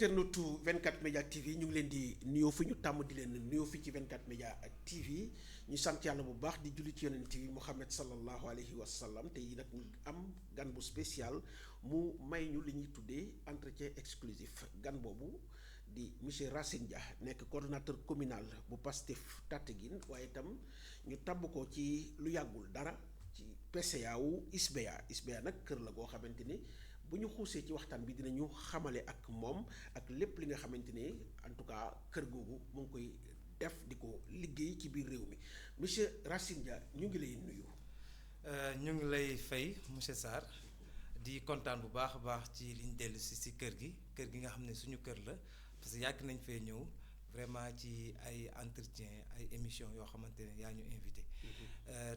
internetu 24 Média TV ñu ngi leen di nuyoo fi ñu tàmm di leen nuyoo fi ci 24 Média TV ñu sant yàlla bu baax di julli ci yonent bi Muhammad sallallahu alayhi wa sallam te yi nag ñu am gan bu spécial mu may ñu li ñuy tuddee entretien exclusif gan boobu di monsieur Racine Dia nekk coordonnateur communal bu Pastef Tataguine waaye itam ñu tabb ko ci lu yàggul dara ci PCA wu ISBEA nag kër la goo xamante ni bu ñu xuusee ci waxtaan bi dinañu xamale ak moom ak lépp li nga xamante ne en tout cas kër googu mu ngi koy def di ko liggéey ci biir réew mi monsieur Racine Dia ñu ngi lay nuyu. ñu ngi lay fay monsieur Sarr di kontaan bu baax a baax ci liñ dellu si kër gi nga xam ne suñu kër la parce que yàgg nañ fee ñëw vraiment ci ay entretien ay émission yoo xamante ne yaa ñu invité.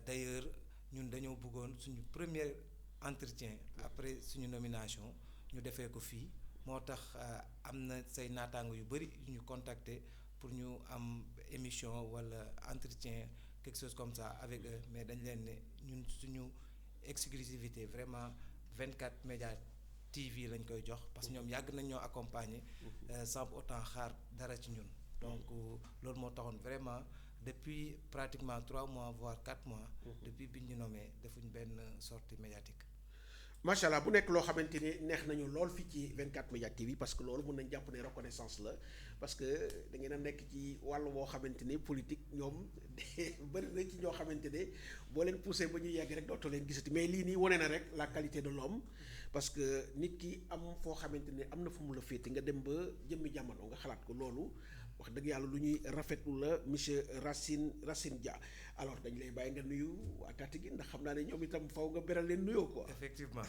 D'ailleurs ñun dañoo bëggoon suñu premier entretien après suñu nomination ñu defee ko fii moo tax am na say naataango yu bëri yu ñu contacter pour ñu am émission wala entretien quelque chose comme ça avec eux mais dañ leen ne ñun suñu exclusivité vraiment 24 Média TV lañ koy jox parce que ñoom yàgg nañ ñoo accompagner sans pour autant xaar dara ci ñun donc loolu moo taxoon vraiment depuis pratiquement 3 mois voire 4 mois depuis bi ñu nommé defuñ benn sortie médiatique. macha allah bu nekk loo xamante ni neex nañu lool fii ci 24 Média TV parce que loolu mën nañ jàpp ne reconnaissance la parce que da ngeen a nekk ci wàll boo xamante ne politique ñoom bëri na ci ñoo xamante ne boo leen poussé ba ñu yegg rek dootoo leen gisati mais lii nii wane na rek la qualité de l'homme parce que nit ki am foo xamante ne am na fu mu la féete nga dem ba jëmmi jamono nga xalaat ko loolu wax dëgg yàlla lu ñuy rafetlu la monsieur Racine Dia alors dañ lay bàyyi nga nuyu waa Tataguine ndax xam naa ne ñoom itam faw nga beral leen nuyoo quoi. effectivement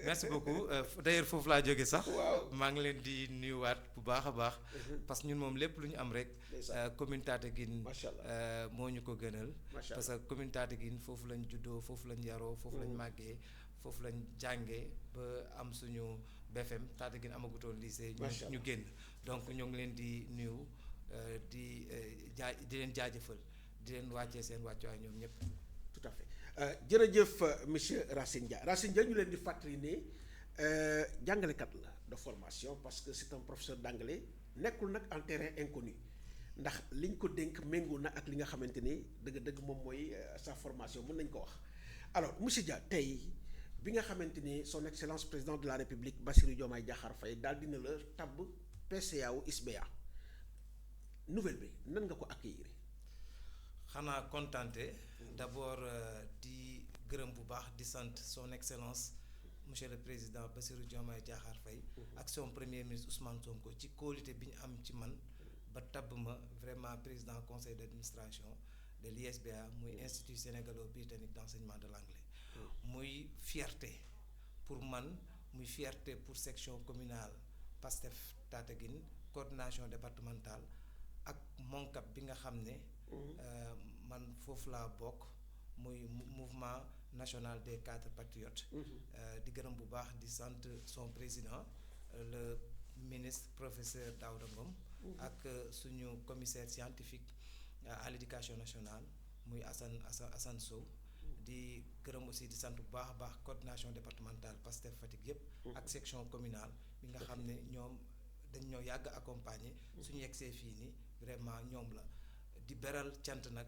merci beaucoup d'ailleurs foofu laa jóge sax. waaw maa ngi leen di nuyuwaat bu baax a baax. parce que ñun moom lépp lu ñu am rek. commune Tataguine. macha allah moo ñu ko gënal. macha parce que commune Tataguine foofu lañ juddoo foofu lañ yaroo. foofu lañ màggee foofu lañ jàngee ba am suñu BFM Tataguine amagutoon lycée. ñu génn donc ñoo ngi leen di nuyu di leen jaajëfal di leen wàccee seen wàccuwaay ñoom ñëpp. tout à fait jërëjëf monsieur Racine Dia ñu leen di fàttali ne jàngalekat la de formation parce que c'est un professeur d'anglais nekkul nag en terrain inconnu ndax liñ ko dénk méngoo na ak li nga xamante ni dëgg-dëgg moom mooy sa formation mën nañ ko wax. alors monsieur Dia tey bi nga xamante ni son excellence président de la république Bassirou Diomaye Diakhar Faye daal dina la tabb PCA wu ISBEA nouvelle bi nan nga ko accueillir. xanaa kontante d'abord di gërëm bu baax di sant son excellence monsieur le président Bassirou Diomaye Diakhar Faye ak son premier ministre Ousmane Sonko ci kóolute bi ñu am ci man ba tabb ma vraiment président conseil d'administration de l'ISBEA muy institut sénégalo-britannique d'enseignement de l'anglais muy fierté pour man muy fierté pour section communale Pastef Tataguine coordination départementale ak MONCAP bi nga xam ne man foofu laa bokk muy mouvement national des cadres patriotes di gërëm bu baax di sant son président le ministre professeur Daouda Ngom ak suñu commissaire scientifique à l'éducation nationale muy Assane Sow di gërëm aussi di sant bu baax a baax coordination départementale Pastef Fatick yépp ak section communale bi nga xam ne ñoom dañ ñoo yàgg accompagner suñu yegsee fii nii vraiment ñoom la di beral cant nag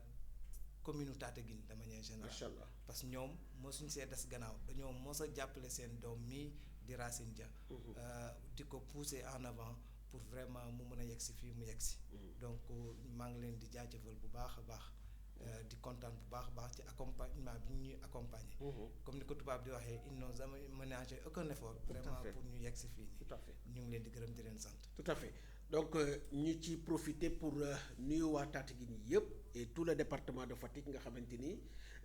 commune Tataguine de manière générale. macha allah parce que ñoom mosuñ see des gannaaw dañoo mos a jàppale seen doom mii di Racine Dia. di ko pousser en avant pour vraiment mu mën a yegsi fii mu yegsi. donc maa ngi leen di jaajëfal bu baax a baax. di kontaan bu baax a baax ci accompagnement bi ñuy accompagner. comme ni ko tubaab di waxee ils n'ont jamais ménagé aucun effort. vraiment pour ñu yegsi fii nii. tout à fait ñu ngi leen di gërëm di leen sant. tout à fait donc ñu ci profiter pour nuyu waa Tataguine yëpp et tout le département de Fatick nga xamante ni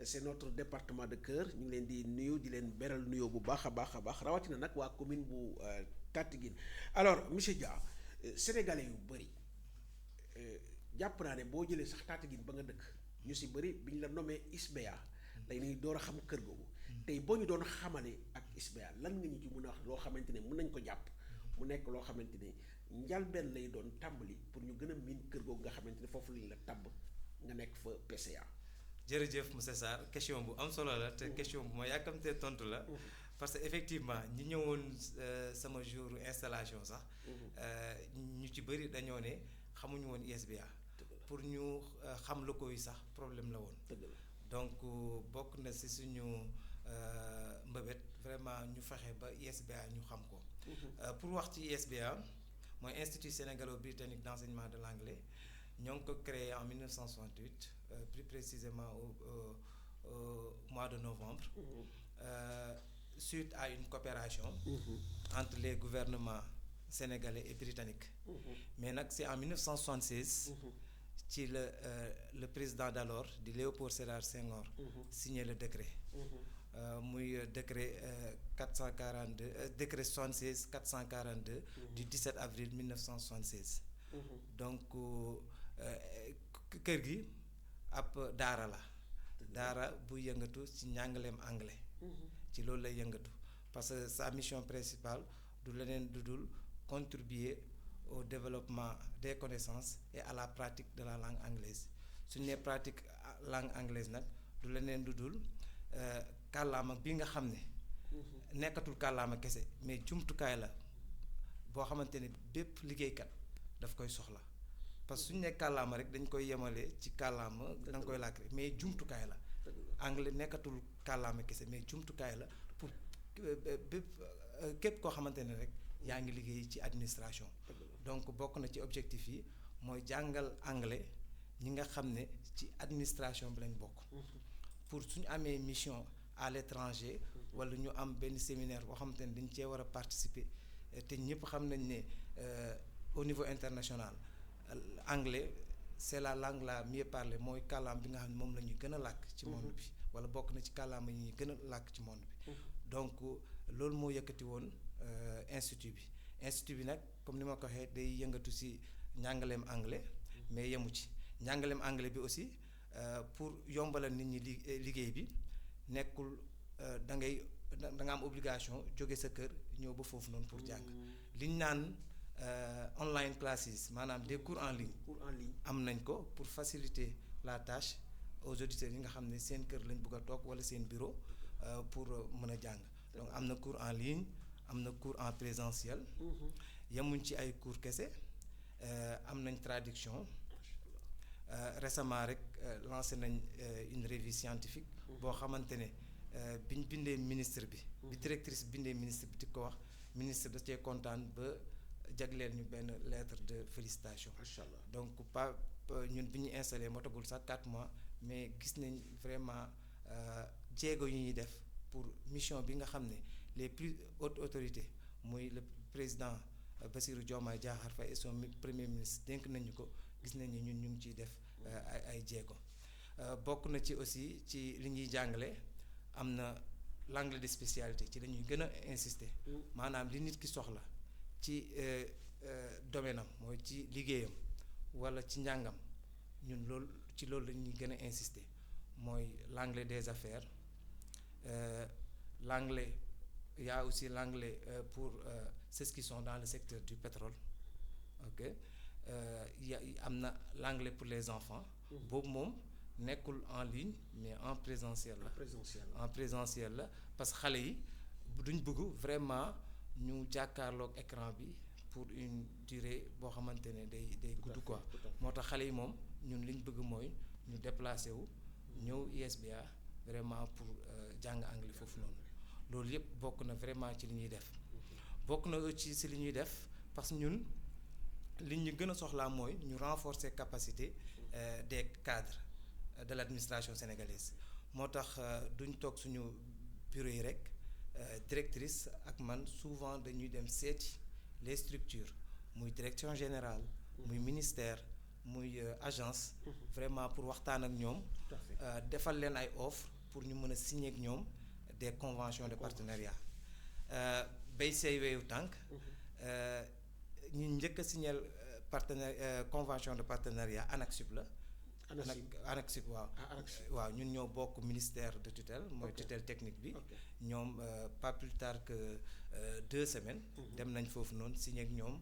c'est notre département de cœur ñu ngi leen di nuyu di leen beral nuyoo bu baax a baax rawatina nag waa commune bu Tataguine alors monsieur Dia sénégalais yu bëri jàpp naa ne boo jëlee sax Tataguine ba nga dëkk ñu si bëri bi ñu la nommé ISBEA dañuy door a xam kër googu tey boo ñu doon xamale ak ISBEA lan nga ñu ci mën a wax loo xamante ne mën nañ ko jàpp mu nekk loo xamante ne njalbeen lay doon tàmbali pour ñu gën a miin kër googu nga xamante ne foofu lañ la tabb nga nekk fa PCA. jërëjëf monsieur Sarr question bu am solo la te question bu ma yàkkamtee tontu la parce que effectivement ñi ñëwoon sama jour installation sax ñu ci bëri dañoo ne xamuñu woon ISBA pour ñu xam locaux yi sax problème la woon donc bokk na ci suñu mbëbët vraiment ñu fexe ba ISBA ñu xam ko pour wax ci ISBA mooy Institut sénégalo-britannique d'enseignement de l'anglais ñoo ngi ko créé en 1968 plus précisément au mois de novembre suite à une coopération entre les gouvernements sénégalais et britanniques mais nag c'est en 1976 ci le président d'alors di Léopold Sédar Senghor signé le décret muy décret 442 décret 76 442 du 17 avril 1976 donc kër gi ab daara la daara bu yëngatu ci njàngaleem anglais ci loolu lay yëngatu parce que sa mission principale du leneen du dul contribuer au développement des connaissances et à la pratique de la langue anglaise suñu nee pratique langue anglaise nag du leneen du dul kàllaama bi nga xam ne nekkatul kàllaama kese mais jumtukaay la boo xamante ne bépp liggéeykat daf koy soxla parce que suñu nee kàllaama rek dañ koy yemale ci kàllaama da nga koy làkk rek mais jumtukaay la anglais nekkatul kàllaama kese mais jumtukaay la pour bépp képp koo xamante ne rek yaa ngi liggéey ci administration donc bokk na ci objectif yi mooy jàngal anglais ñi nga xam ne ci administration bi lañ bokk pour suñu amee mission à l'étranger wala ñu am benn séminaire boo xamante ne dañ cee war a participer te ñëpp xam nañ ne au niveau international anglais c'est la langue la mieux parlée mooy kàllaam bi nga xam ne moom la ñuy gën a làkk ci monde bi wala bokk na ci kàllaama yi ñuy gën a làkk ci monde bi donc loolu moo yëkkati woon institut bi nag comme ni ma ko waxee day yëngatu ci njàngaleem anglais mais yemu ci njàngaleem anglais bi aussi pour yombalal nit ñi liggéey bi nekkul da nga am obligation jóge sa kër ñëw ba foofu noonu pour jàng li ñu naan online classes maanaam des cours en ligne am nañ ko pour faciliter la tâche aux auditeurs yi nga xam ne seen kër lañ bëgg a toog wala seen bureau pour mën a jàng donc am na cours en ligne am na cours en présentiel yemuñ ci ay cours kese am nañ traduction récemment rek lancé nañ une revue scientifique boo xamante ne biñ bindee ministre bi directrice bindee ministre bi di ko wax ministre da cee kontaan ba jagleel ñu benn lettre de félicitation machallah donc pas ñun bi ñu installé motagul sax 4 mois mais gis nañ vraiment jéego yi ñuy def pour mission bi nga xam ne les plus hautes autorités muy le président Bassirou Diomaye Diakhar Faye et son premier ministre dénk nañu ko gis nañ ni ñun ñu ngi ciy def ay jéego bokk na ci aussi ci li ñuy jàngale am na l'anglais de spécialité ci la ñuy gën a insister maanaam li nit ki soxla ci domaine am mooy ci liggéeyam walla ci njàngam ñun loolu la ñuy gën a insister mooy l'anglais des affaires l'anglais il y a aussi l'anglais pour ceux qui sont dans le secteur du pétrole ok am na l'anglais pour les enfants boobu moom nekkul en ligne mais en présentiel la en présentiel la parce que xale yi duñ bëgg vraiment ñu jàkkaarloog écran bi pour une durée boo xamante ne day gudd quoi moo tax xale yi moom ñun liñ bëgg mooy ñu déplacer wu ñëw ISBA vraiment pour jàng anglais foofu noonu loolu yëpp bokk na vraiment ci li ñuy def bokk na ci si li ñuy def parce que ñun li ñu gën a soxlaa mooy ñu renforcer capacité des cadres de l'administration sénégalaise moo tax duñ toog suñu bureau yi rek directrice ak man souvent dañuy dem seeti les structures muy direction générale muy ministère muy agence vraiment pour waxtaan ak ñoom defal leen ay offres pour ñu mën a signer ak ñoom des conventions de partenariat bay say weewu tànk ñu njëkk a signer convention de partenariat ANAQ-Sup la ANAQ-Sup waaw ñun ñoo bokk ministère de tutelle mooy tutelle technique bi ñoom pas plus tard que 2 semaines dem nañ foofu noonu signer ak ñoom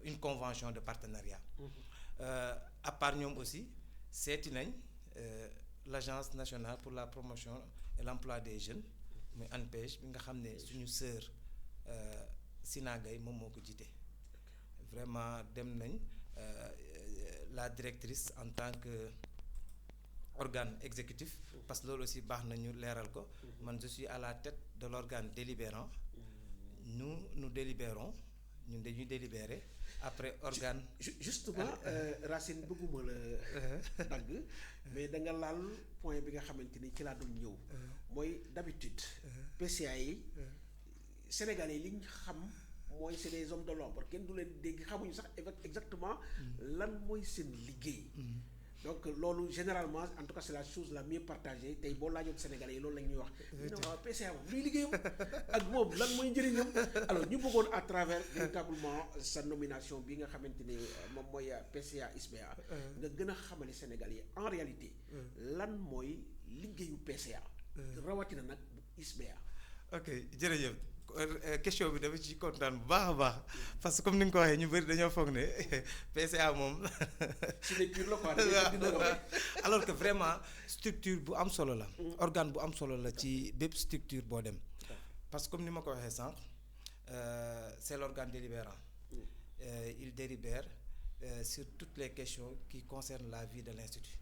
une convention de partenariat à part ñoom aussi seeti nañ l'agence nationale pour la promotion et l'emploi des jeunes muy ANPEJ bi nga xam ne suñu sœur Sina Gaye moom moo ko jiite vraiment dem nañ la directrice en tant que organe exécutif parce que loolu aussi baax na ñu leeral ko man je suis à la tête de l'organe délibérant nous délibérons ñun dañuy délibérer après organe justement Racine bëgguma la dagg mais da nga laal point bi nga xamante ni ci laa doon ñëw mooy d'habitude PCA yi Sénégalais yi li ñu xam mooy c'est des hommes de l'ombre kenn du leen dégg xamuñu sax exactement lan mooy seen liggéey donc loolu généralement en tout cas c'est la chose la mieux partagée tey boo laajoon Sénégalais yi loolu la ñuy wax non PCA moom luy liggéeyam ak moom lan mooy njëriñam alors ñu bëggoon à travers véritablement sa nomination bi nga xamante ni moom mooy PCA ISBEA nga gën a xamale Sénégalais yi en réalité lan mooy liggéeyu PCA rawatina nag bu ISBEA. ok jërëjëf question bi dafa ci kontaan bu baax a baax parce que comme ni nga ko waxee ñu bëri dañoo foog ne PCA moom. signature la quoi. alors que vraiment structure bu am solo la. organe bu am solo la ci bépp structure boo dem. parce que comme ni ma ko waxee sànq c'est l'organe délibérant. Il délibère sur toutes les questions qui concernent la vie de l'institut.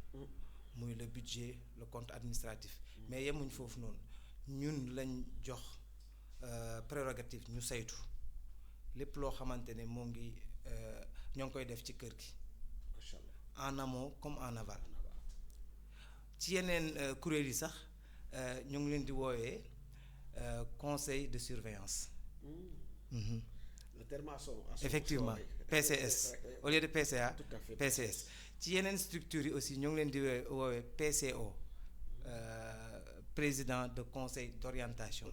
muy le budget le compte administratif. mais yemuñ foofu noonu ñun lañ jox. Prérogative ñu saytu lépp loo xamante ne moo ngi ñoo ngi koy def ci kër gi macha allah en amont comme en aval ci yeneen kuréel yi sax ñu ngi leen di woowee conseil de surveillance. le terme a son effectivement PCS au lieu de PCA. tout à fait PCS ci yeneen structures yi aussi ñu ngi leen di woowee PCO président de conseil d'orientation.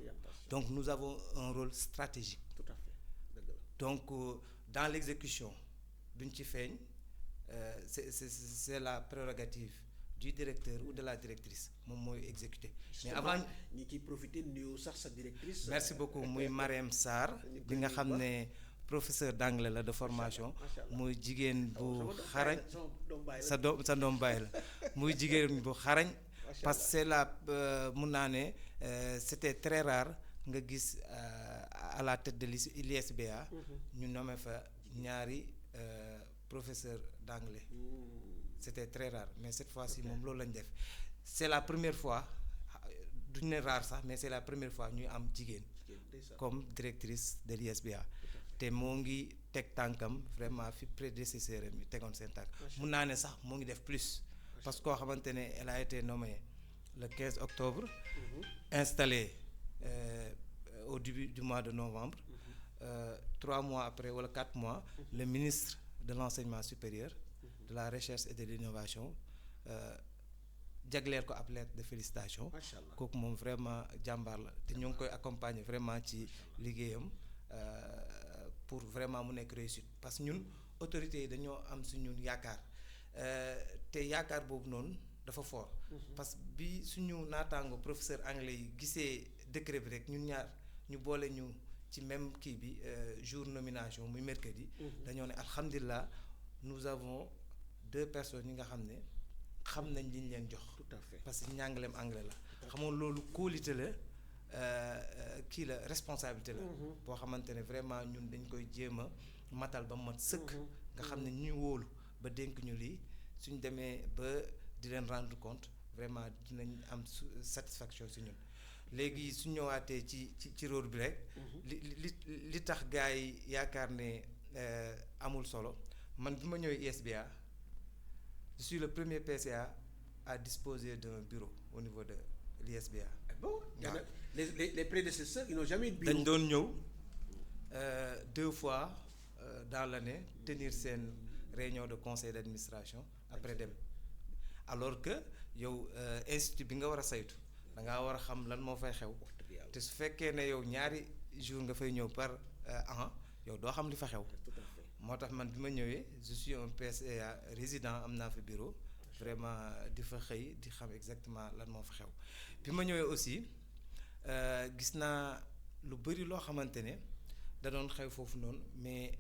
Donc nous avons un rôle stratégique. Tout à fait. Dëgg la. Donc dans l'exécution duñ ci feeñ c'est la prérogative du directeur ou de la directrice moom mooy exécuter. mais avant ñi ciy profiter nuyu sax sa directrice. merci beaucoup muy Marème Sarr bi nga xam ne professeur d'anglais la de formation muy jigéen bu xarañ sa doom baay la muy jigéen bu xarañ parce que c'est la mun naa ne c'était très rare nga gis à la tête de l'ISBA ñu nommé fa ñaari professeur d'anglais c'était très rare mais cette fois-ci moom loolu lañ def c'est la première fois duñ ne rare sax mais c'est la première fois ñuy am jigéen comme directrice de l'ISBA te moo ngi teg tànkam vraiment fi prédécesseur mi tegoon seen tànk mun naa ne sax moo ngi def plus parce que koo xamante ne elle a été nommée le 15 octobre installée au début du mois de novembre 3 mois après wala 4 mois le ministre de l'enseignement supérieur de la recherche et de l'innovation jagleel ko ab lettre de félicitation kooku moom vraiment jàmbaar la te ñu ngi koy accompagner vraiment ci liggéeyam pour vraiment mu nekk réussite parce que ñun autorités yi dañoo am suñu yaakaar te yaakaar boobu noonu dafa fort parce que bi suñu naataango professeur anglais yi gisee décret bi rek ñun ñaar ñu boole ñu ci même kii bi jour nomination muy mercredi dañoo ne alhamdulilah nous avons 2 personnes yi nga xam ne xam nañ li ñu leen jox tout à fait parce que njàngaleem anglais la xamoon loolu qualité la kii la responsabilité la boo xamante ne vraiment ñun dañ koy jéem a matal ba mat sëkk nga xam ne ñu wóolu ba dénk ñu lii suñ demee ba di leen rendre compte vraiment dinañ am satisfaction si ñun léegi su ñëwaatee ci rôle bi rek li tax gars yi yaakaar ne amul solo man bi ma ñëwee ISBA je suis le premier PCA à disposer d'un bureau au niveau de l'ISBA. Bon, les prédécesseurs ils n'ont jamais eu de bureau. dañ doon ñëw 2 fois dans l'année tenir seen réunion de conseil d'administration après dem alors que yow institut bi nga war a saytu da ngaa war a xam lan moo fay xew te su fekkee ne yow ñaari jour nga fay ñëw par an yow doo xam li fa xew moo tax man bi ma ñëwee je suis un PCA résident am naa fa bureau vraiment di fa xëy di xam exactement lan moo fa xew bi ma ñëwee aussi gis naa lu bari loo xamante ne da doon xew foofu noonu mais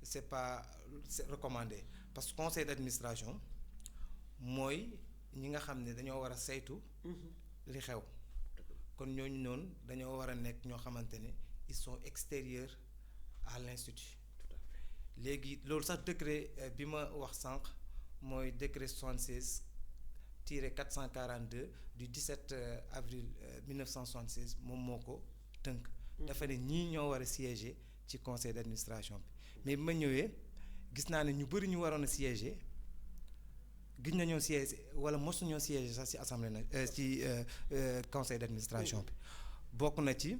c'est recommandé parce que conseil d'administration mooy ñi nga xam ne dañoo war a saytu li xew kon ñooñu noonu dañoo war a nekk ñoo xamante ne ils sont extérieurs à l'institut. léegi loolu sax décret bi ma wax sànq mooy décret 76/442 du 17 avril 1976 moom moo ko tënk. dafa ne ñii ñoo war a siéger ci conseil d'administration bi mais bi ma ñëwee gis naa ne ñu bëri ñu waroon a siéger gis nañoo siéger wala mosuñoo siéger sax ci assemblée na ci conseil d'administration bi bokk na ci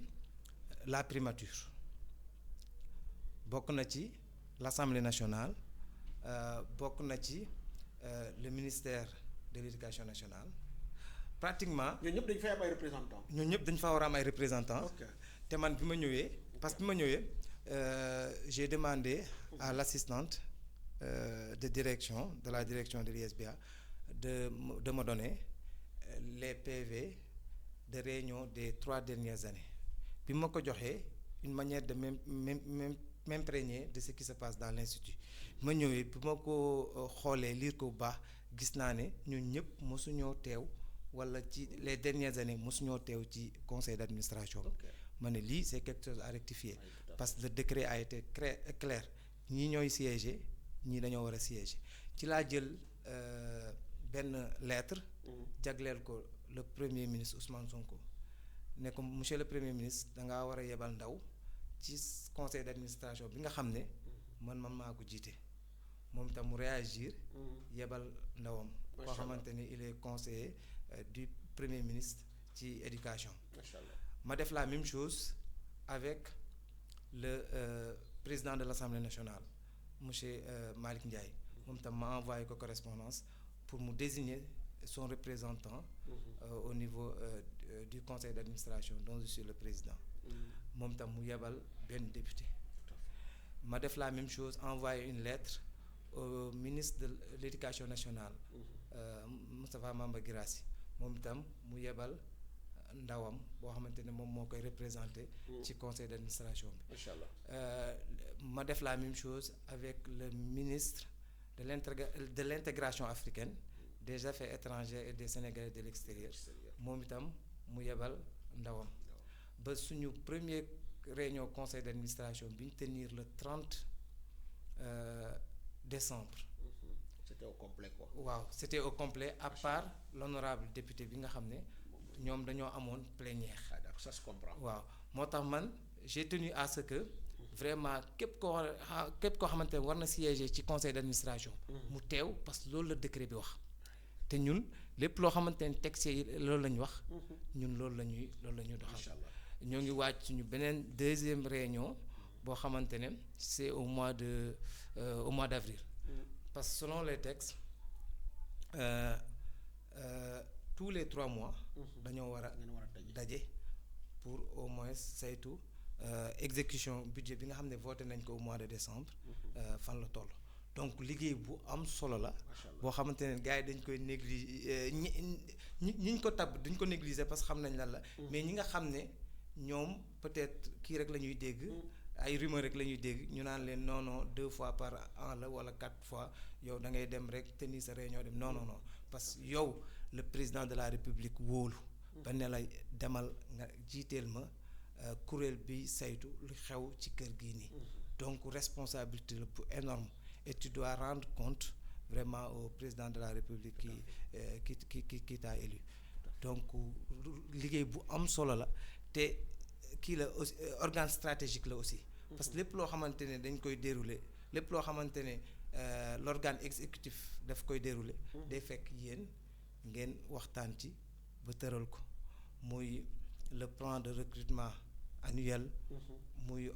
la primature bokk na ci l'Assemblée nationale bokk na ci le ministère de l'éducation nationale pratiquement. ñooñu ñëpp dañu fay am ay représentants. ñooñu ñëpp dañu fa war a am ay représentants. te man bi ma ñëwee. parce que bi ma ñëwee j'ai demandé à l'assistante de direction de la direction de l'ISBA de me donner les PV de réunion des 3 dernières années bi ma ko joxee une manière de m'imprégner de ce qui se passe dans l'institut ma ñëwee bi ma ko xoolee lire ko bu baax gis naa ne ñun ñëpp mosuñoo teew wala ci les dernières années mosuñoo teew ci conseil d'administration ma ne lii c'est quelque chose à rectifier parce que le décret a été clair ñii ñooy siéger ñii dañoo war a siéger ci laa jël benn lettre jagleel ko le premier ministre Ousmane Sonko ne ko monsieur le premier ministre dangaa war a yebal ndaw ci conseil d'administration bi nga xam ne man maa ko jiite moom itam mu réagir yebal ndawam koo xamante ni il est conseiller du premier ministre ci éducation ma def la même chose avec le président de l'Assemblée nationale monsieur Malick Ndiaye moom itam ma envoyé ko correspondance pour mu désigner son représentant au niveau du conseil d'administration dont je suis le président moom itam mu yebal benn député ma def la même chose envoyer une lettre au ministre de l'éducation nationale Moustapha Mamba Guirassy moom itam mu yebal ndawam boo xamante ne moom moo koy représenter ci conseil d'administration bi Inch'Allah. ma def la même chose avec le ministre de l'intégration africaine des affaires étrangères et des Sénégalais de l'extérieur moom itam mu yebal ndawam ba suñu premier réunion conseil d'administration bi ñu tenir le 30 décembre. C'était au complet quoi. waaw c'était au complet à part l'honorable député bi nga xam ne ñoom dañoo amoon plénière. Ah d'accord, ça se comprend. waaw moo tax man j'ai tenu à ce que vraiment képp koo xamante ne war na siéger ci conseil d'administration. mu teew parce que loolu la décret bi wax. te ñun lépp loo xamante ne texte yi loolu la ñu wax. ñun loolu la ñuy doxal. ñoo ngi waaj suñu beneen deuxième réunion boo xamante ne c'est au mois d'avril. parce que selon les textes tous les 3 mois. dañoo war a daje pour au moins saytu exécution budget bi nga xam ne voté nañ ko au mois de décembre. fan la toll donc liggéey bu am solo la. boo xamante ne gars yi dañ koy négliger ñi ñu ko tabb duñ ko négliger parce que xam nañ lan la. mais ñi nga xam ne ñoom peut-être kii rek la ñuy dégg. ay rumeur rek la ñuy dégg ñu naan leen non 2 fois par an la wala 4 fois yow da ngay dem rek tenir sa réunion dem non parce que yow le président de la république wóolu. ba ne la demal nga jiiteel ma kuréel bi saytu lu xew ci kër gii nii. donc responsabilité la bu énorme et tu dois rendre compte vraiment au président de la république qui t'a élu donc liggéey bu am solo la te kii la aussi organe stratégique la aussi. parce que lépp loo xamante ne dañ koy dérouler lépp loo xamante ne l'organe exécutif daf koy dérouler. day fekk yéen ngeen waxtaan ci ba tëral ko muy le plan de recrutement annuel. muy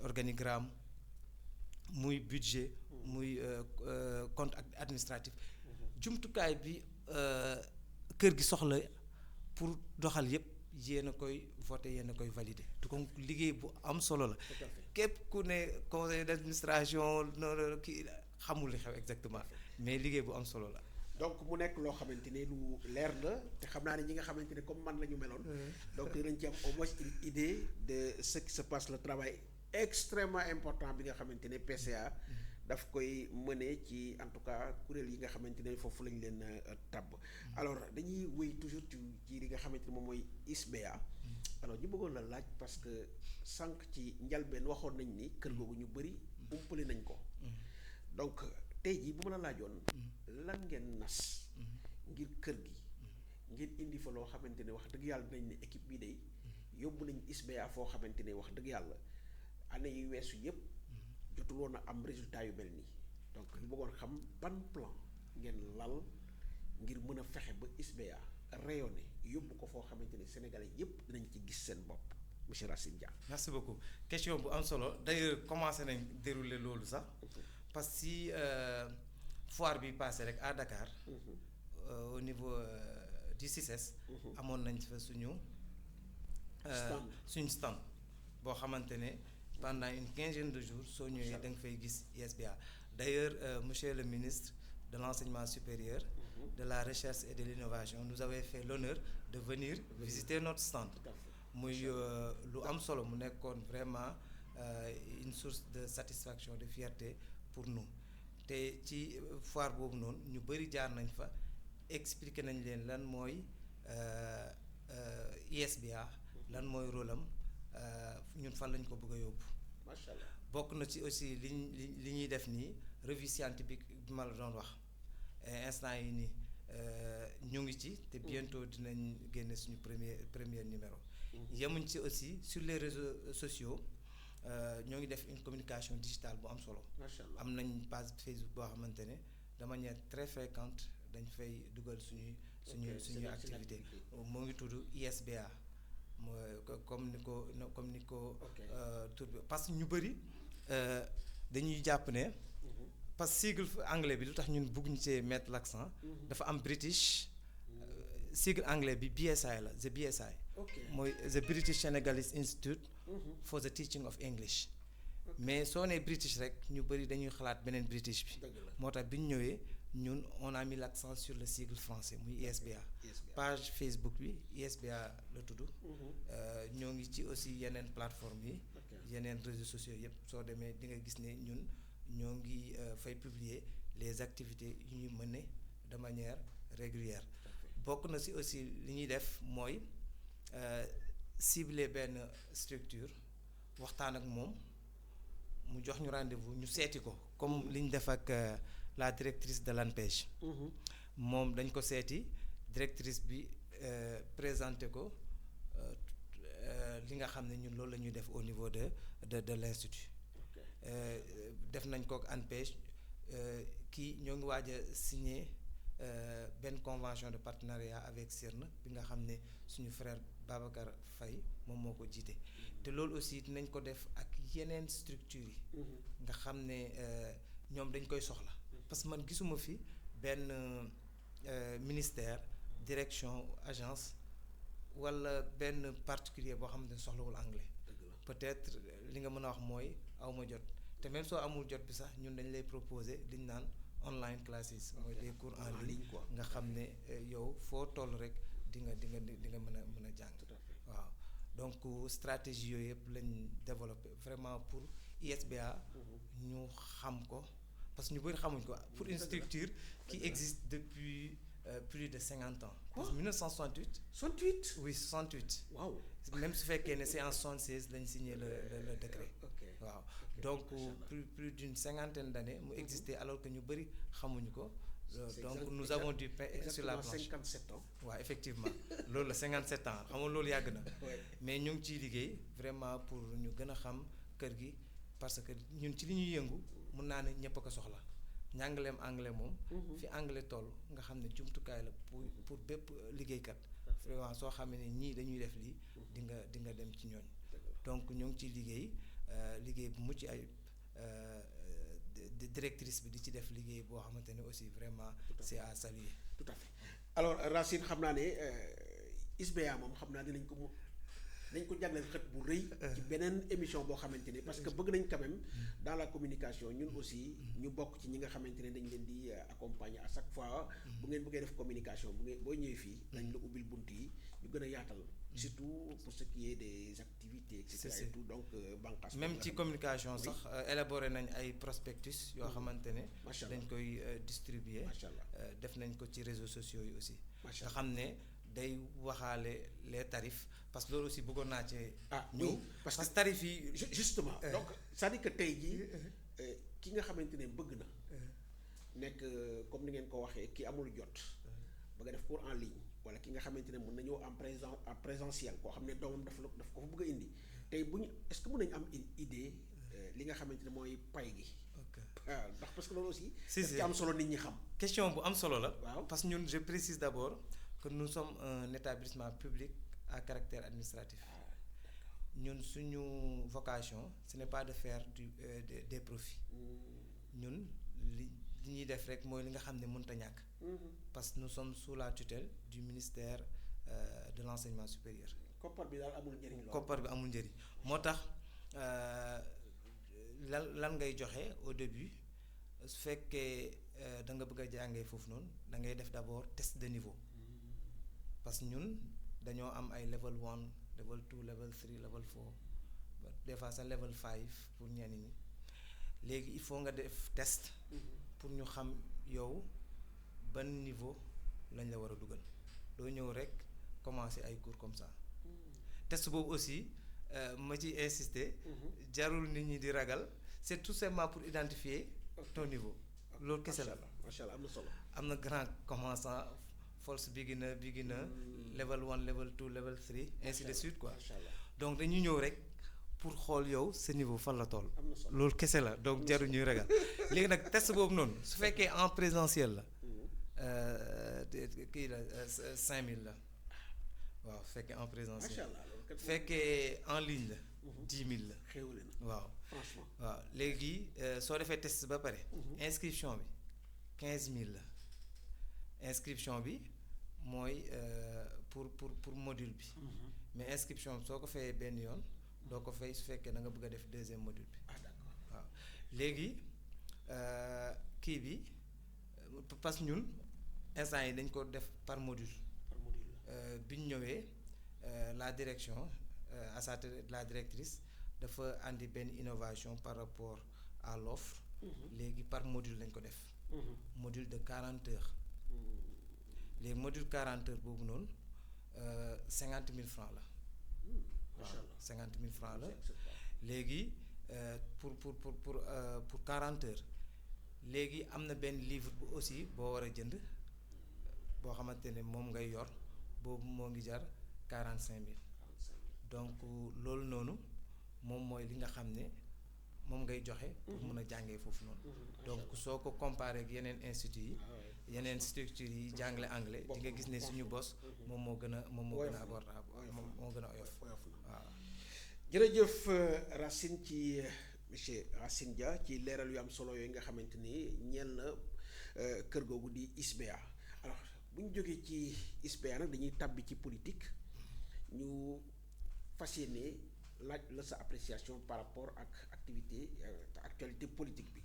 organigramme muy budget. muy compte administratif. jumtukaay bi kër gi soxla pour doxal yépp yéen a koy voter yéen a koy valider donc liggéey bu am solo la. képp ku ne conseil d'administration noonu kii xamul li xew exactement mais liggéey bu am solo la. donc mu nekk loo xamante ne lu leer la te xam naa ne ñi nga xamante ne comme man la ñu meloon. donc dinañ ci am au moins une idée de ce qui se passe, le travail extrêmement important bi nga xamante ne PCA daf koy mëne ci en tout cas kuréel yi nga xamante ne foofu lañ leen tabb. alors dañuy wéy toujours ci li nga xamante ne moom mooy ISBEA. alors ñu bëggoon la laaj parce que sànq ci njalbeen waxoon nañ ni kër googu ñu bëri umpale nañ ko. donc tey jii bu ma la laajoon. lan ngeen nas. ngir kër gi. ngir indi fa loo xamante ne wax dëgg yàlla dinañ ne équipe bii day yóbbu nañ ISBEA foo xamante ne wax dëgg yàlla année yu weesu yëpp. jotul woon a am résultat yu mel nii donc ñu bëggoon xam ban plan ngeen lal ngir mën a fexe ba ISBEA rayonné yóbbu ko foo xamante ne sénégalais yëpp dinañ ci gis seen bopp monsieur Racine Dia. merci beaucoup question bu am solo d'ailleurs commencé nañ dérouler loolu sax parce que si foire bi passé rek à Dakar. Au niveau du CICES. amoon nañ fa suñu stand boo xamante ne. pendant une quinzaine de jours soo ñëwee da nga fay gis ISBEA d'ailleurs monsieur le ministre de l'enseignement supérieur de la recherche et de l'innovation nous avait fait l'honneur de venir visiter notre stand muy lu am solo mu nekkoon vraiment une source de satisfaction de fierté pour nous te ci foire boobu noonu ñu bëri jaar nañ fa expliquer nañ leen lan mooy ISBEA lan mooy rôle am ñun fan lañ ko bëgg a yóbbu. macha allah bokk na ci aussi li ñuy def nii revue scientifique bi ma la doon wax instant yi nii ñu ngi ci te bientôt dinañ génne suñu premier numéro. yemuñ ci aussi sur les réseaux sociaux ñoo ngi def une communication digitale bu am solo. macha allah am nañ page Facebook boo xamante ne de manière très fréquente dañ fay dugal suñuy activité moo ngi tudd ISBEA. comme ni ko tur bi parce que ñu bëri dañuy jàpp ne parce que sigle anglais bi lu tax ñun bëgg ñu cee mettre l'accent dafa am British sigle anglais bi BSI la the BSI mooy the British Senegalese Institute for the Teaching of English mais soo nee British rek ñu bëri dañuy xalaat beneen British bi moo tax bi ñu ñëwee ñun on a mis l'accent sur le sigle français muy ISBEA page Facebook bi ISBEA la tudd ñoo ngi ci aussi yeneen plateforme yi yeneen réseaux sociaux yëpp soo demee di nga gis ne ñun ñoo ngi fay publier les activités yu ñuy mener de manière régulière bokk na si aussi li ñuy def mooy cibler benn structure waxtaan ak moom mu jox ñu rendez-vous ñu seeti ko comme li ñu def ak la directrice de l'ANPEJ moom dañ ko seeti directrice bi présenté ko li nga xam ne ñun loolu la ñuy def au niveau de l'institut def nañ ko ak ANPEJ kii ñoo ngi waaj a signer benn convention de partenariat avec CIRN bi nga xam ne suñu frère Babacar Faye moom moo ko jiite te loolu aussi dinañ ko def ak yeneen structures yi nga xam ne ñoom dañ koy soxla parce que man gisuma fi benn ministère direction agence wala benn particulier boo xamante ne soxlawul anglais peut-être li nga mën a wax mooy awma jot te même soo amul jot bi sax ñun dañ lay proposer li ñu naan online classes mooy des cours en ligne nga xam ne yow foo toll rek di nga mën a jàng waaw donc stratégie yooyu yëpp lañ développé vraiment pour ISBEA ñu xam ko parce que ñu bëri xamuñ ko pour une structure qui existe depuis plus de 50 ans. Parce que 1968. 68 oui 68. waaw même su fekkee ne c'est en 76 lañ signé le décret. waaw donc plus d'une cinquantaine d'années mu existait alors que ñu bëri xamuñu ko. donc nous avons dû sur la planche 57 ans. waaw effectivement loolu la 57 ans xam nga loolu yàgg na. mais ñu ngi ciy liggéey vraiment pour ñu gën a xam kër gi parce que ñun ci li ñuy yëngu mun naa ne ñëpp a ko soxla. njàngaleem anglais moom. fi anglais toll nga xam ne jumtukaay la pour bépp liggéeykat. vraiment soo xamee ne ñii dañuy def lii. di nga dem ci ñooñ donc ñoo ngi ciy liggéey bu mucc ayib directrice bi di ci def liggéey boo xamante ne aussi vraiment c'est à saluer. tout à fait alors Racine xam naa ne ISBEA moom xam naa dinañ ko jagleel xët bu rëy. ci beneen émission boo xamante ne parce que bëgg nañ quand même dans la communication ñun aussi ñu bokk ci ñi nga xamante ne dañ leen di accompagner à chaque fois bu ngeen bëggee def communication boo ñëwee fii dañ la ubbil bunt yi ñu gën a yaatal surtout pour ce qui est des activités et cetera et tout donc bànqaas même ci communication Oui. sax élaboré nañ ay prospectus yoo xamante ne macha allah dañ koy distribuer macha allah def nañ ko ci réseaux sociaux yi aussi macha nga allah xam ne day waxaale les tarifs parce que loolu aussi bëggoon naa ci ah ñëw oui parce que tarifs yi justement donc c'est-à-dire que tey jii ki nga xamante ne bëgg na nekk comme ni ngeen ko waxee ki amul jot bëgg a def cours en ligne wala ki nga xamante ne mën na ñëw en présentiel koo xam ne doomam daf ko fa bëgg a indi tey bu ñu est-ce que mën nañu am une idée li nga xamante ne mooy pay gi ok waaw ndax parce que loolu aussi si daf ci am solo nit ñi xam question bu am solo la waaw parce que ñun je précise d'abord que nous sommes un établissement public à caractère administratif ñun suñu vocation ce n'est pas de faire des profits ñun li ñuy def rek mooy li nga xam ne mënta ñàkk parce que nous sommes sous la tutelle du ministère de l'enseignement supérieur koppar bi daal amul njëriñ lool koppar bi amul njëriñ moo tax lan ngay joxe au début su fekkee da nga bëgg a jàngee foofu noonu da ngay def d'abord test de niveau parce que ñun dañoo am ay level 1 level 2 level 3 level 4 des fois sa level 5 pour ñenn ñi léegi il faut nga def test pour ñu xam yow ban niveau lañ la war a dugal doo ñëw rek commencer ay cours comme ça test boobu aussi ma ci insister jarul nit ñi di ragal c'est tout simplement pour identifier ton niveau loolu kese la macha allah am na solo am na grand commençant false beginner level 1 level 2 level 3 ainsi de suite quoi macha allah donc dañu ñëw rek pour xool yow sa niveau fan la toll am na solo loolu kese la donc jarul ñuy ragal léegi nag test boobu noonu su fekkee en présentiel la kii la 5000 la waaw fekkee en présentiel macha allah loolu kat fekkee en ligne la 10 000 la xéwale na waaw franchement waaw léegi soo defee test ba pare inscription bi 15000 la inscription bi mooy pour module bi mais inscription bi soo ko fayee benn yoon doo ko fay su fekkee da nga bëgg a def deuxième module bi ah d'accord waaw léegi kii bi parce que ñun instant yi dañ ko def par module par module la bi ñu ñëwee la direction à sa tête la directrice dafa andi benn innovation par rapport à l'offre léegi par module lañ ko def module de 40 heures léegi module 40 heures boobu noonu 50 000 francs la macha allah 50 000 francs la léegi pour 40 heures léegi am na benn livre bu aussi boo war a jënd boo xamante ne moom ngay yor boobu moo ngi jar 45 000 donc loolu noonu moom mooy li nga xam ne moom ngay joxe pour mën a jàngee foofu noonu donc soo ko comparé ak yeneen instituts yi yeneen structures yi jàngale anglais di nga gis ne suñu bos moom moo gën a abordable moo gën a oyof waaw jërëjëf Racine ci monsieur Racine Dia ci leeral yu am solo yooyu nga xamante ni ñeel na kër googu di ISBEA alors bu ñu jógee ci ISBEA nag dañuy tàbbi ci politique ñu fas yéene laaj la sa appréciation par rapport ak actualité politique bi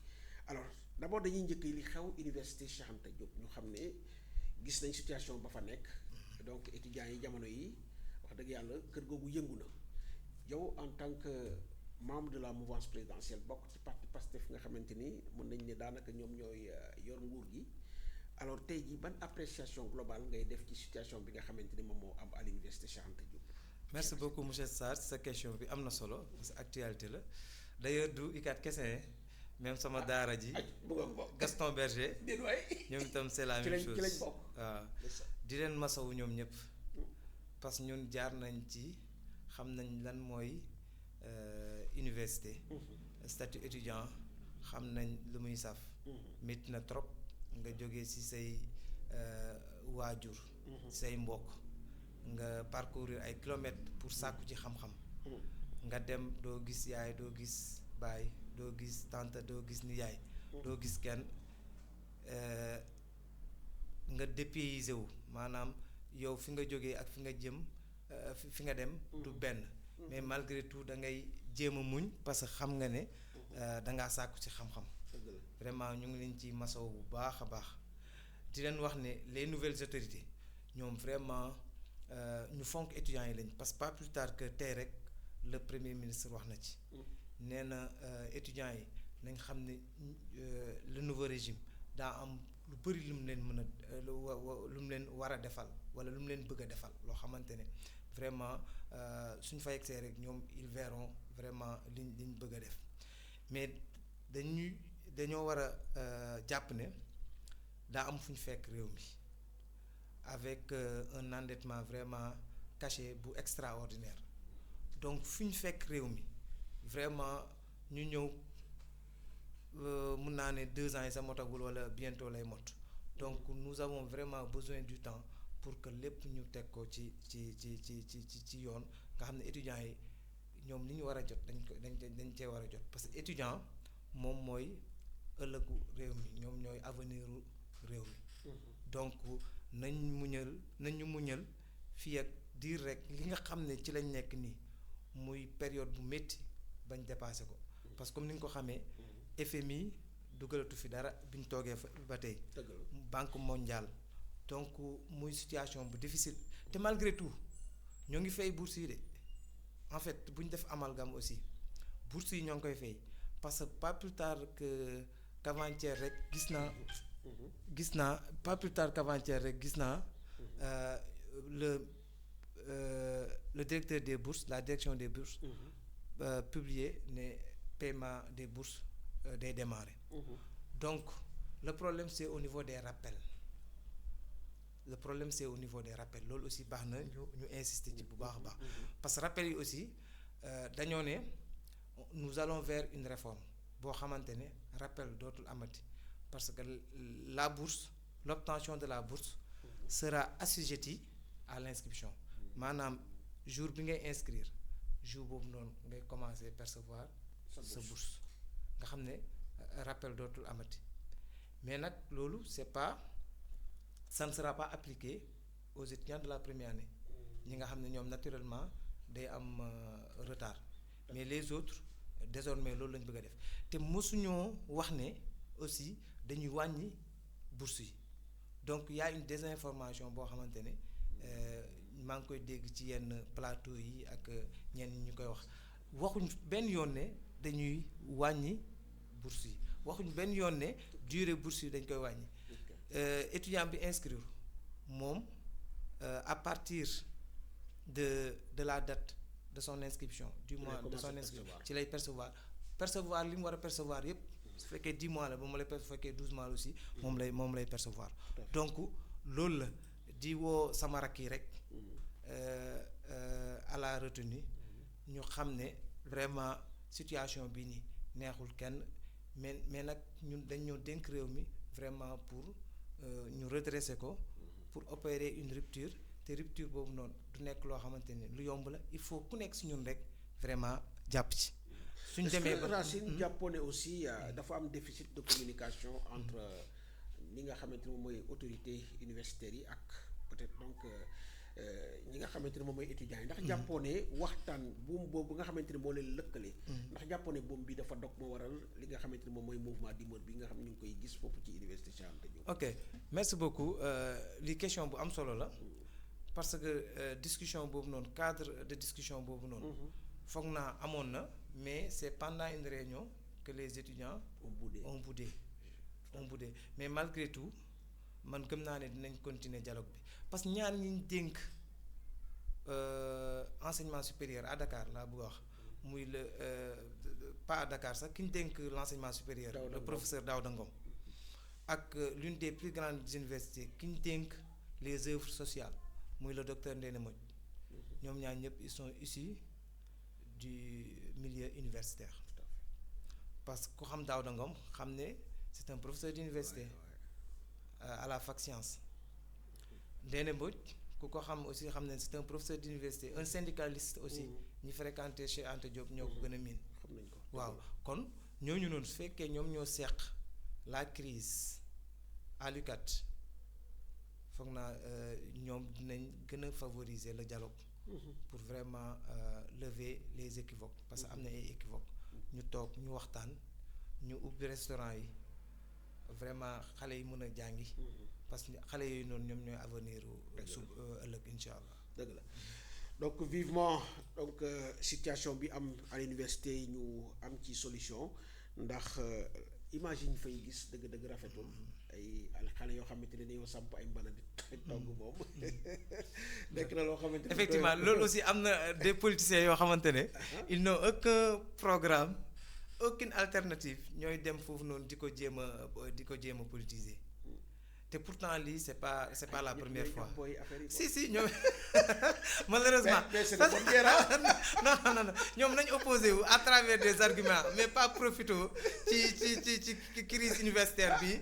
alors d'abord dañuy njëkk li xew université Cheikh Anta Diop ñu xam ne gis nañ situation ba fa nekk donc étudiants yi jamono yi wax dëgg yàlla kër googu yëngu na yow en tant que membre de la mouvance présidentielle bokk ci parti Pastef nga xamante ni mën nañ ne daanaka ñoom ñooy yor nguur gi alors tey jii ban appréciation globale ngay def ci situation bi nga xamante ni moom moo am à l'université Cheikh Anta Diop. merci beaucoup monsieur Sarr sa question bi am na solo parce que actualité la d'ailleurs du ICAT kese même sama daara ji Gaston Berger ñoom itam c'est la même chose ci lañ bokk waaw di leen masawu ñoom ñëpp parce que ñun jaar nañ ci xam nañ lan mooy université statut étudiant xam nañ lu muy saf métti na trop nga jógee ci say waajur say mbokk nga parcourir ay kilomètres pour sàkku ci xam-xam nga dem doo gis yaay doo gis baay doo gis tante doo gis nijaay doo gis kenn nga dépaysé wu maanaam yow fi nga jógee ak fi nga jëm fi nga dem du benn mais malgré tout da ngay jéem a muñ parce que xam nga ne dangaa sàkku ci xam-xam vraiment ñu ngi leen ci masaw bu baax a baax di leen wax ne les nouvelles autorités ñoom vraiment ñu fonk étudiants yi lañ parce que pas plus tard que tey rek le premier ministre wax na ci. nee na étudiants yi nañ xam ne le nouveau régime daa am lu bëri lu mu leen mën a lu mu leen war a defal wala lu mu leen bëgg a defal loo xamante ne vraiment suñ fa yegsee rek ñoom ils verront vraiment liñ bëgg a def mais dañoo war a jàpp ne daa am fu ñu fekk réew mi avec un endettement vraiment caché bu extraordinaire donc fu ñu fekk réew mi vraiment ñu ñëw mun naa ne 2 ans yi sa motagul wala bientôt lay mot donc nous avons vraiment besoin du temps pour que lépp ñu teg ko ci yoon nga xam ne étudiants yi ñoom li ñu war a jot dañ cee war a jot parce que étudiant moom mooy ëllëgu réew mi ñoom ñooy avenir réew mi donc nañ ñu muñal fii ak diir rek li nga xam ne ci lañ nekk nii muy période bu métti bañ dépassé ko parce que comme ni nga ko xamee FMI dugalatu fi dara bi ñu toogee ba tey banque mondiale donc muy situation bu difficile te malgré tout ñoo ngi fay bourse yi de en fait bu ñu def amalgame aussi bourse yi ñoo ngi koy fay parce que pas plus tard qu'avant-hier rek gis naa pas plus tard qu'avant-hier rek gis naa le directeur des bourses la direction des bourses publier ne paiement des bourses day démarrer donc le problème c'est au niveau des rappels loolu aussi baax na ñu insister ci bu baax a baax parce que rappels yi aussi dañoo ne nous allons vers une réforme boo xamante ne rappel dootul amati parce que la bourse l'obtention de la bourse sera assujettie à l'inscription maanaam jour bi ngay inscrire jour boobu noonu ngay commencer percevoir sa bourse nga xam ne rappel dootul amati mais nag loolu ça ne sera pas appliqué aux étudiants de la première année ñi nga xam ne ñoom naturellement day am retard mais les autres désormais loolu lañ bëgg a def te mosuñoo wax ne aussi dañuy wàññi bourse yi donc y a une désinformation boo xamante ne maa ngi koy dégg ci yenn plateau yi ak ñenn ñu koy waxuñ benn yoon ne dañuy wàññi bourse yi waxuñ benn yoon ne durée bourse yi dañ koy wàññi étudiant bi inscrire moom à partir de la date de son inscription du mois de son inscription ci lay percevoir li mu war a percevoir yépp su fekkee 10 mois la ba mu lay su fekkee 12 mois aussi moom lay percevoir donc loolu la di woo sama rakk yi rek à la retenue ñu xam ne vraiment situation bi nii neexul kenn mais nag ñun dañ ñoo dénk réew mi vraiment pour ñu redresser ko pour opérer une rupture te rupture boobu noonu du nekk loo xamante ne lu yomb la il faut ku nekk si ñun rek vraiment jàpp ci. suñ demee ba Racine jàppoo ne aussi dafa am déficit de communication entre li nga xamante ne moom mooy autorité universitaires yi ak peut-être donc ñi nga xamante ne moom mooy étudiants yi ndax jàppoo ne waxtaan buum boobu nga xamante ne moo leen lëkkale ndax jàppoo ne buum bi dafa dog moo waral li nga xamante ne moom mooy mouvement d'humeur bi nga xam ne ñu ngi koy gis foofu ci université Cheikh Anta Diop. ok merci beaucoup li question bu am solo la parce que discussion boobu noonu cadre de discussion boobu noonu foog naa amoon na mais c'est pendant une réunion que les étudiants ont boudé mais malgré tout man gëm naa ne dinañ continuer dialogue bi parce que ñaar ñi ñu dénk enseignement supérieur à Dakar laa bëgg a wax muy le pas à Dakar sax ki ñu dénk l'enseignement supérieur le professeur Daouda Ngom ak l'une des plus grandes universités ki ñu dénk les œuvres sociales muy le docteur Ndéné Mbodj ñoom ñaar ñëpp ils sont issus du milieu universitaire parce que ku xam Daouda Ngom xam ne c'est un professeur d'université à la fac science Ndéné Mbodj ku ko xam aussi xam ne c'est un professeur d'université un syndicaliste aussi ñi fréquenté chez Anta Diop ñoo ko gën a miin xam nañ ko waaw kon ñooñu noonu su fekkee ñoom ñoo seq la crise à l'UCAD foog naa ñoom dinañ gën a favoriser le dialogue pour vraiment lever les équivoques parce que am na ay équivoques ñu toog ñu waxtaan ñu ubbi restaurant yi vraiment xale yi mën a jàngi parce que xale yooyu noonu ñoom ñooy avenir su ëllëg incha allah. dëgg la donc vivement donc situation bi am à l'université yi ñu am ci solution ndax image yi ñu fay gis dëgg-dëgg rafetul ay xale yoo xamante ne dañoo samp ay mbana di togg moom nekk na loo xamante ne effectivement loolu aussi am na des politiciens yoo xamante ne ils n'ont aucun programme aucune alternative ñooy dem foofu noonu di ko jéem a politiser te pourtant lii c'est pas la première fois si ñoom malheureusement non ñoom nañ opposé wu à travers des arguments mais pas profité ci crise universitaire bi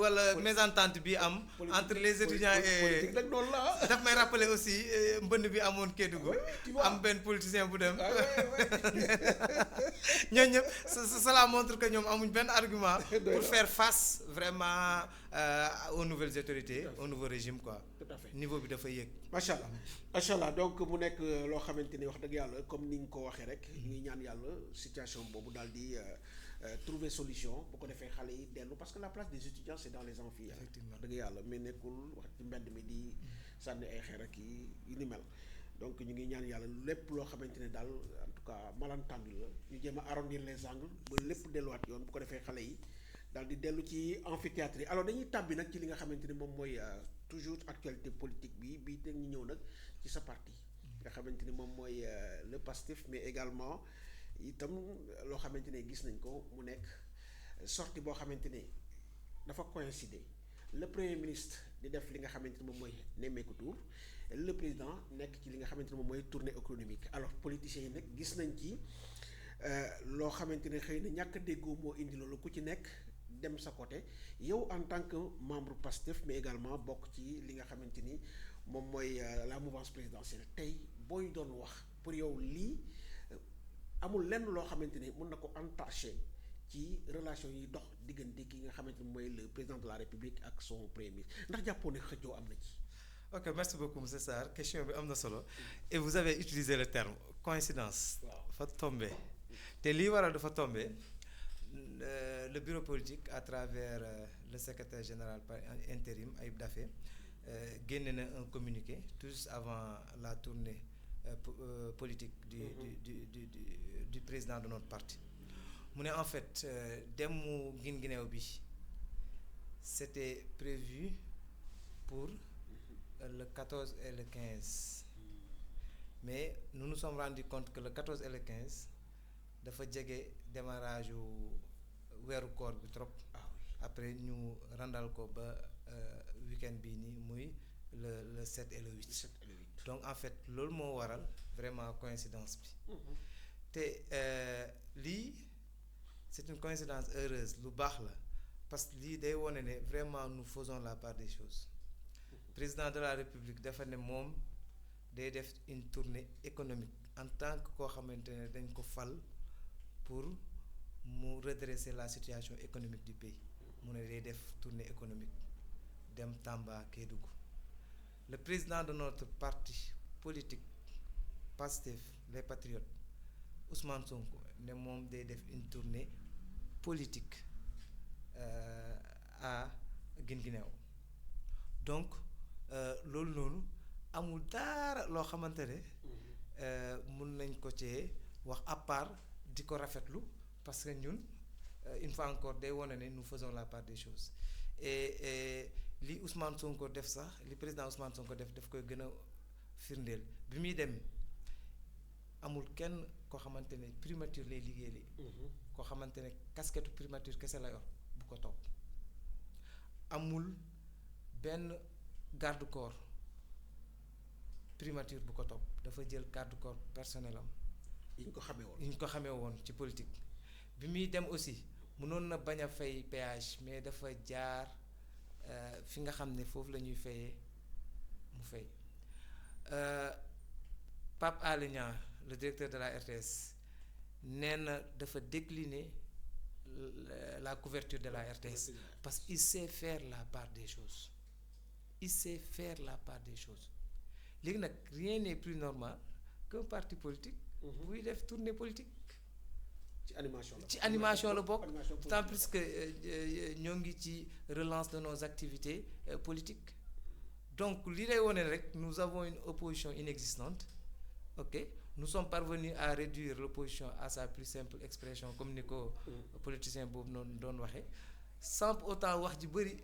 wala mésentente bi am entre les étudiants et daf may rappeler aussi mbënd bi amoon Kédougou am benn politicien bu dem ñooñu ñëpp cela montre que ñoom amuñ benn argument pour faire face vraiment aux nouvelles autorités au nouveau régime quoi. Tout à fait. Niveau bi dafa yéeg. macha allah donc mu nekk loo xamante ni wax dëgg yàlla comme ni nga ko waxee rek ñuy ñaan yàlla situation boobu daal di trouver solution bu ko defee xale yi dellu parce que la place des étudiants c'est dans les amphis. Effectivement wax dëgg yàlla mais nekkul wax ci mbedd mi di sànni ay xeer ak yu ni mel donc ñu ngi ñaan yàlla lépp loo xamante ne daal en tout cas malentendu la ñu jéem a arrondir les angles ba lépp delluwaat yoon bu ko defee xale yi daal di dellu ci amphithéâtre yi alors dañuy tàbbi nag ci li nga xamante ni moom mooy toujours actualité politique bi te ñu ñëw nag ci sa parti nga xamante ni moom mooy le PASTEF mais également itam loo xamante ne gis nañ ko mu nekk sortie boo xamante ne dafa coïncider le premier ministre di def li nga xamante ni moom mooy nemmeeku tour le président nekk ci li nga xamante ni moom mooy tournée économique alors politiciens yi nag gis nañ ci loo xamante ne xëy na ñàkk a déggoo moo indi loolu ku ci nekk dem sa côté yow en tant que membre PASTEF mais également bokk ci li nga xamante ni moom mooy la mouvance présidentielle tey booy doon wax pour yow lii amul lenn loo xamante ni mën na ko entacher ci relation yi dox diggante ki nga xamante ni mooy le président de la République ak son premier ministre ndax jàppoo ne xëccoo am na ci. ok merci beaucoup monsieur Sarr question bi am na solo et vous avez utilisé le terme coïncidence. waaw fa tombé te lii waral dafa tombé. Le bureau politique à travers le secrétaire général par intérim Ayib Daffé génne na un communiqué tout avant la tournée politique du président de notre parti mu ne en fait demu Guinguinéo bi c'était prévu pour le 14 et le 15 mais nous nous sommes rendus compte que le 14 et le 15 dafa jege démarrage weeru koor bi trop après ñu randal ko ba week-end bii nii muy le 7 et le 8 donc en fait loolu moo waral vraiment coïncidence bi te lii c'est une coïncidence heureuse lu baax la parce que lii day wone ne vraiment nous faisons la part des choses président de la République dafa ne moom day def une tournée économique en tant que koo xamante ne dañ ko fal pour mu redresser la situation économique du pays mu ne day def tournée économique dem Tamba Kédougou le président de notre parti politique PASTEF les Patriotes Ousmane Sonko ne moom day def une tournée politique à Guinguinéo donc loolu noonu amul dara loo xamante ne mun nañ ko cee wax à part di ko rafetlu parce que ñun une fois encore day wone ne nous faisons la part des choses et li Ousmane Sonko def sax li président Ousmane Sonko daf koy gën a firndeel bi muy dem amul kenn koo xamante ne primature lay liggéey li koo xamante ne casquette primature kese la yor bu ko topp amul benn garde corps primature bu ko topp dafa jël garde corps personnel am yi ñu ko xamee woon ci politique bi muy dem aussi mënoon na bañ a fay péage mais dafa jaar fi nga xam ne foofu la ñuy fayee mu fay Pape Alé Niang le directeur de la RTS nee na dafa décliner la couverture de la RTS parce qu'il sait faire la part des choses léegi nag rien n'est plus normal qu'un parti politique buy def tournée politique ci animation la bokk tant plus que ñoo ngi ci relance de nos activités politiques donc li lay wone rek nous avons une opposition inexistante ok nous sommes parvenus à réduire l'opposition à sa plus simple expression comme ni ko politicien boobu noonu doon waxee sans pour autant wax ji bëri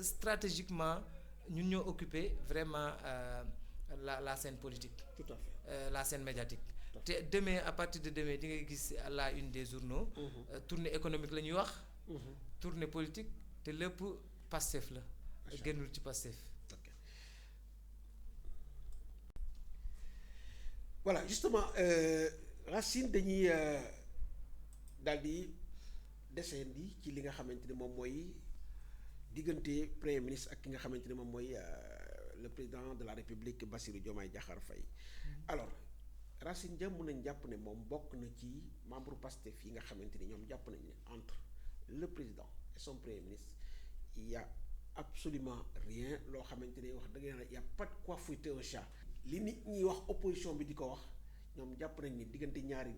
stratégiquement ñun ñoo occuper vraiment la scène politique. Tout à fait. La scène médiatique. te demain à partir de demain di ngay gis à la une des journaux. Tournée économique la ñuy wax. Tournée politique te lépp Pastef la. génnul ci Pastef. Voilà justement Racine dañuy daal di descendi ci li nga xamante ne moom mooy diggante premier ministre ak ki nga xamante ne moom mooy le président de la République Bassirou Diomaye Diakhar Faye. Alors Racine Dia mën nañ jàpp ne moom bokk na ci membre Pastef yi nga xamante ni ñoom jàpp nañ ne entre le président et son premier ministre il y a absolument rien loo xamante ne wax dëgg yàlla y a pas de quoi fouetter un chat. li nit ñi wax opposition bi di ko wax ñoom jàpp nañ ni diggante ñaari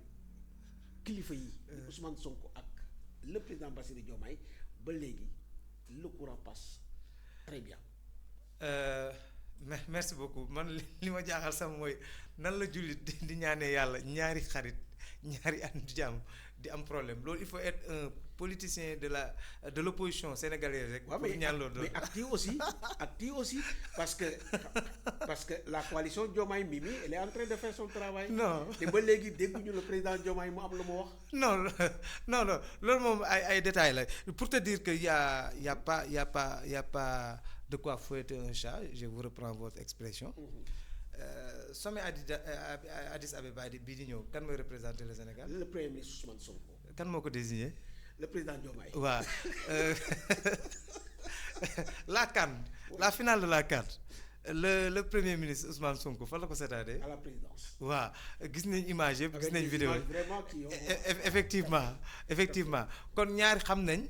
kilifa yi. Ousmane Sonko ak le président Bassirou Diomaye ba léegi le courant passe très bien. Merci beaucoup man li ma jaaxal sax mooy nan la jullit di ñaanee yàlla ñaari xarit ñaari ànd jàmm di am problème loolu il faut être un politicien de l'opposition sénégalaise rek. waaw pour ñaan loolu mais active aussi parce que la coalition Diomaye Mimi elle est en train de faire son travail. non te ba léegi dégguñu le président Diomaye mu am lu mu wax. non loolu moom ay détails la pour te dire que y a pas de quoi fouetter un chat je vous reprends votre expression. Sommet Addis Abeba bii di ñëw kan mooy représenter le Sénégal. le premier ministre Ousmane Sonko. kan moo ko désigné. le président Diomaye. waaw la CAN la finale de la CAN le premier ministre Ousmane Sonko fan la ko seetaatee. à la présidence. waaw gis nañ image yëpp gis nañ vidéo vraiment kii effectivement kon ñaari xam nañ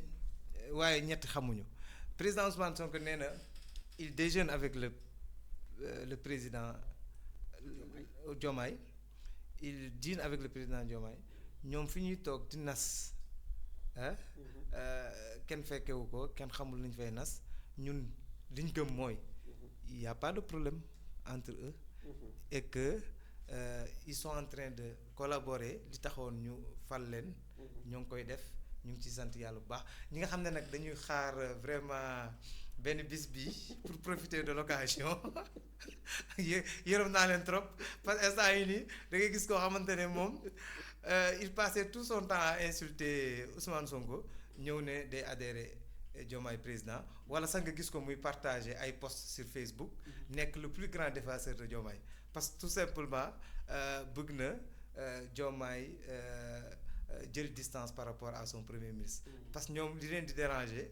waaye ñetti xamuñu président Ousmane Sonko nee na il déjeune avec le président Diomaye il dîne avec le président Diomaye ñoom fi ñuy toog di nas kenn fekkewu ko kenn xamul lu ñu fay nas ñun liñ gëm mooy il y a pas de problème entre eux et que ils sont en train de collaborer li taxoon ñu fal leen ñoo ngi koy def ñu ngi ci sant yàlla bu baax ñi nga xam ne nag dañuy xaar vraiment benn bis bi pour profiter de l'occasion yërëm naa leen trop parce que instant yi nii da ngay gis koo xamante ne moom il passait tout son temps à insulter Ousmane Sonko ñëw ne day adhérer Diomaye président wala sax nga gis ko muy partager ay posts sur Facebook nekk le plus grand défenseur de Diomaye parce que tout simplement bëgg na Diomaye jël distance par rapport à son premier ministre parce que ñoom li leen di déranger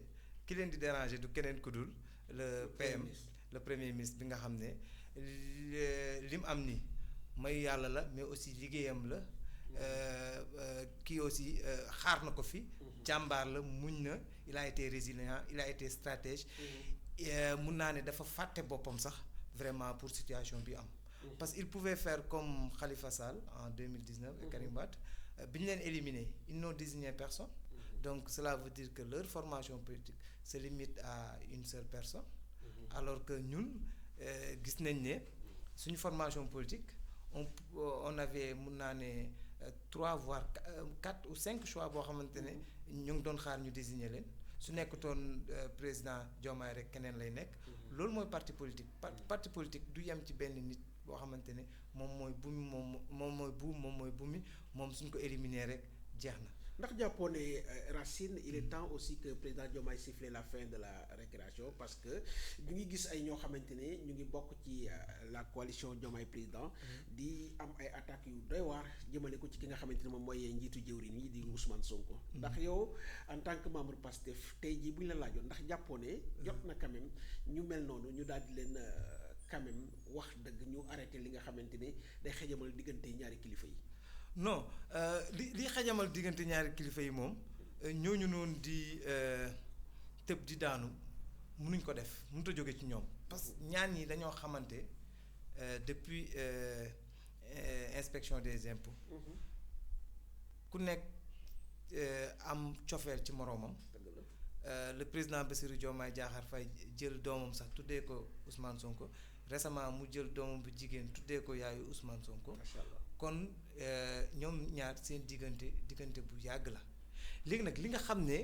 ki leen di déranger du keneen ku dul le PM le premier ministre bi nga xam ne li mu am ni may yàlla la mais aussi liggéeyam la kii aussi xaar na ko fi jàmbaar la muñ na il a été résilient il a été stratège mun naa ne dafa fàtte boppam sax vraiment pour situation bi am parce qu'il pouvait faire comme Khalifa Sall en 2019 et Karim Wade bi ñu leen éliminé ils n'ont désigné personne donc cela veut dire que leur formation politique se limite à une seule personne alors que ñun gis nañ ne suñu formation politique on avait mun naa ne 3 voire 4 ou 5 choix boo xamante ne ñu ngi doon xaar ñu désigner leen su nekkutoon président Diomaye rek keneen lay nekk loolu mooy parti politique parti politique du yem ci benn nit boo xamante ne moom mooy bumi moom mooy bumi moom suñ ko éliminer rek jeex na. ndax jàppoo ne Racine il est temps aussi que président Diomaye siffle la fin de la récréation parce que ñu ngi gis ay ñoo xamante ne ñu ngi bokk ci la coalition Diomaye président di am ay attaques yu doy waar jëmale ko ci ki nga xamante ne moom mooy njiitu jëwriñ yi di Ousmane Sonko. ndax yow en tant que membre Pastef tey jii bu ñu la laajoon ndax jàppoo ne jot na quand même ñu mel noonu ñu daal di leen quand même wax dëgg ñu arrêté li nga xamante ne day xejamal diggante ñaari kilifa yi. non li xajamal diggante ñaari kilifa yi moom ñooñu noonu di tëb di daanu mënuñ ko def mënut a jóge ci ñoom parce que ñaan ñi dañoo xamante depuis inspection des impôts ku nekk am cofeel ci moroomam le président Bassirou Diomaye Diakhar Faye jël doomam sax tuddee ko Ousmane Sonko récemment mu jël doomam bu jigéen tuddee ko yaayu Ousmane Sonko. macha allah kon ñoom ñaar seen diggante bu yàgg la léegi nag li nga xam ne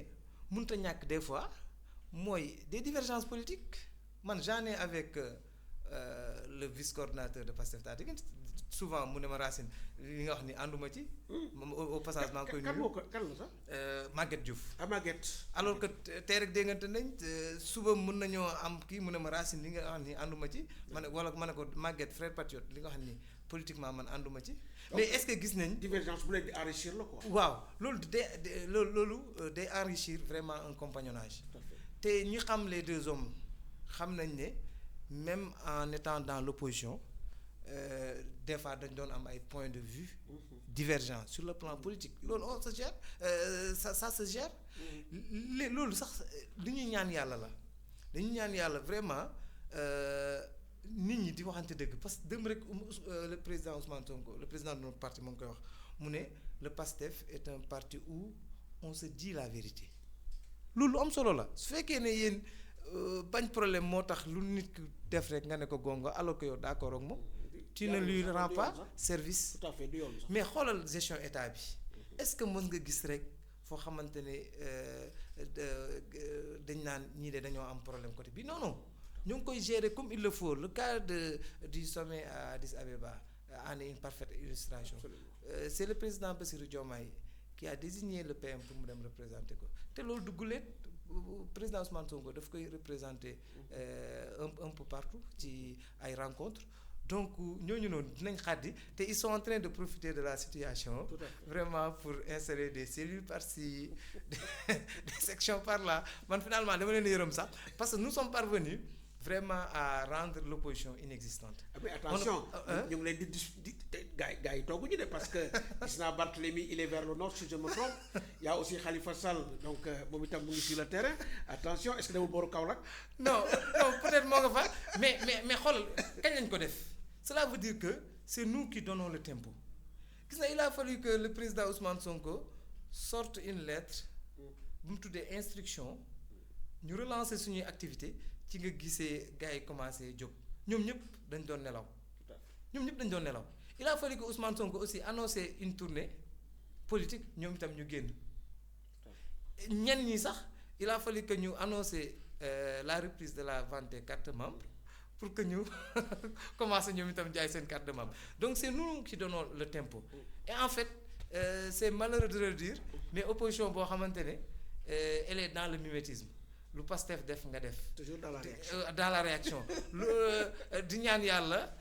mënut a ñàkk des fois mooy des divergences politiques man j'en ai avec le vice-coordinateur de Pastef Tataguine souvent mu ne ma Racine li nga wax ni ànduma ci. moom au passage maa ngi koy nuyu kan la sax. Maguette Diouf. Maguette. alors que tey rek déggante nañ suba mën nañoo am kii mu ne ma Racine li nga wax ni ànduma ci. ma ne ko Maguette frère patriote li nga wax ni politiquement man ànduma ci. mais est-ce que gis nañ. divergence bu leen di enrichir la quoi. waaw loolu loolu day enrichir vraiment un compagnonnage. te ñi xam les deux hommes xam nañ ne même en étant dans l'opposition des fois dañ doon am ay points de vue divergents sur le plan politique loolu on se gère ça se gère. loolu sax li ñuy ñaan yàlla la dañuy ñaan yàlla vraiment nit ñi di waxante dëgg parce que dem rek le président Ousmane Sonko le président de notre parti moo ngi koy wax mu ne le PASTEF est un parti où on se dit la vérité loolu am solo la su fekkee ne yéen bañ problème moo tax lu nit ki def rek nga ne ko gongo alors que yow d'accord ak moom tu ne lui rends pas service. tout à fait du yoon sax mais xoolal gestion état bi est-ce que mën nga gis rek foo xamante ne dañ naan ñii de dañoo am problème côté bi non ñu ngi koy gérer comme il le faut le cas du sommet à Addis Abeba en est une parfaite illustration. C'est le président Bassirou Diomaye qui a désigné le PM pour mu dem représenter ko te loolu dugguleet président Ousmane Sonko daf koy représenter un peu partout ci ay rencontres donc ñooñu noonu dinañ xaddi te ils sont en train de profiter de la situation vraiment pour installer des cellules par-ci des sections par-là man finalement dama leen yërëm sax parce que nous sommes parvenus vraiment à rendre l'opposition inexistante. mais attention ñu ngi leen di gars yi tooguñu de parce que gis naa Barthélémy il est vers le nord si je me trompe il y a aussi Khalifa Sall donc moom itam mu ngi sur le terrain attention est-ce que demul booru Kaolack. non peut-être moo nga fa mais xoolal kañ lañ ko def cela veut dire que c'est nous qui donnons le tempo gis na il a fallu que le président Ousmane Sonko sorte une lettre bu mu tuddee instruction ñu relancer suñuy activité ci nga gisee gars yi commencé jóg ñoom ñëpp dañ doon nelaw il a fallu que Ousmane Sonko aussi annoncé une tournée politique ñoom itam ñu génn ñenn ñi sax il a fallu que ñu annoncé la reprise de la vente des cartes membres pour que ñu commencé ñoom itam jaay seen carte de membre donc c'est nous qui donnons le tempo et en fait c'est malheureux de le dire mais opposition boo xamante ne elle est dans le mimétisme lu Pastef def nga def. toujours dans la réaction lu di ñaan yàlla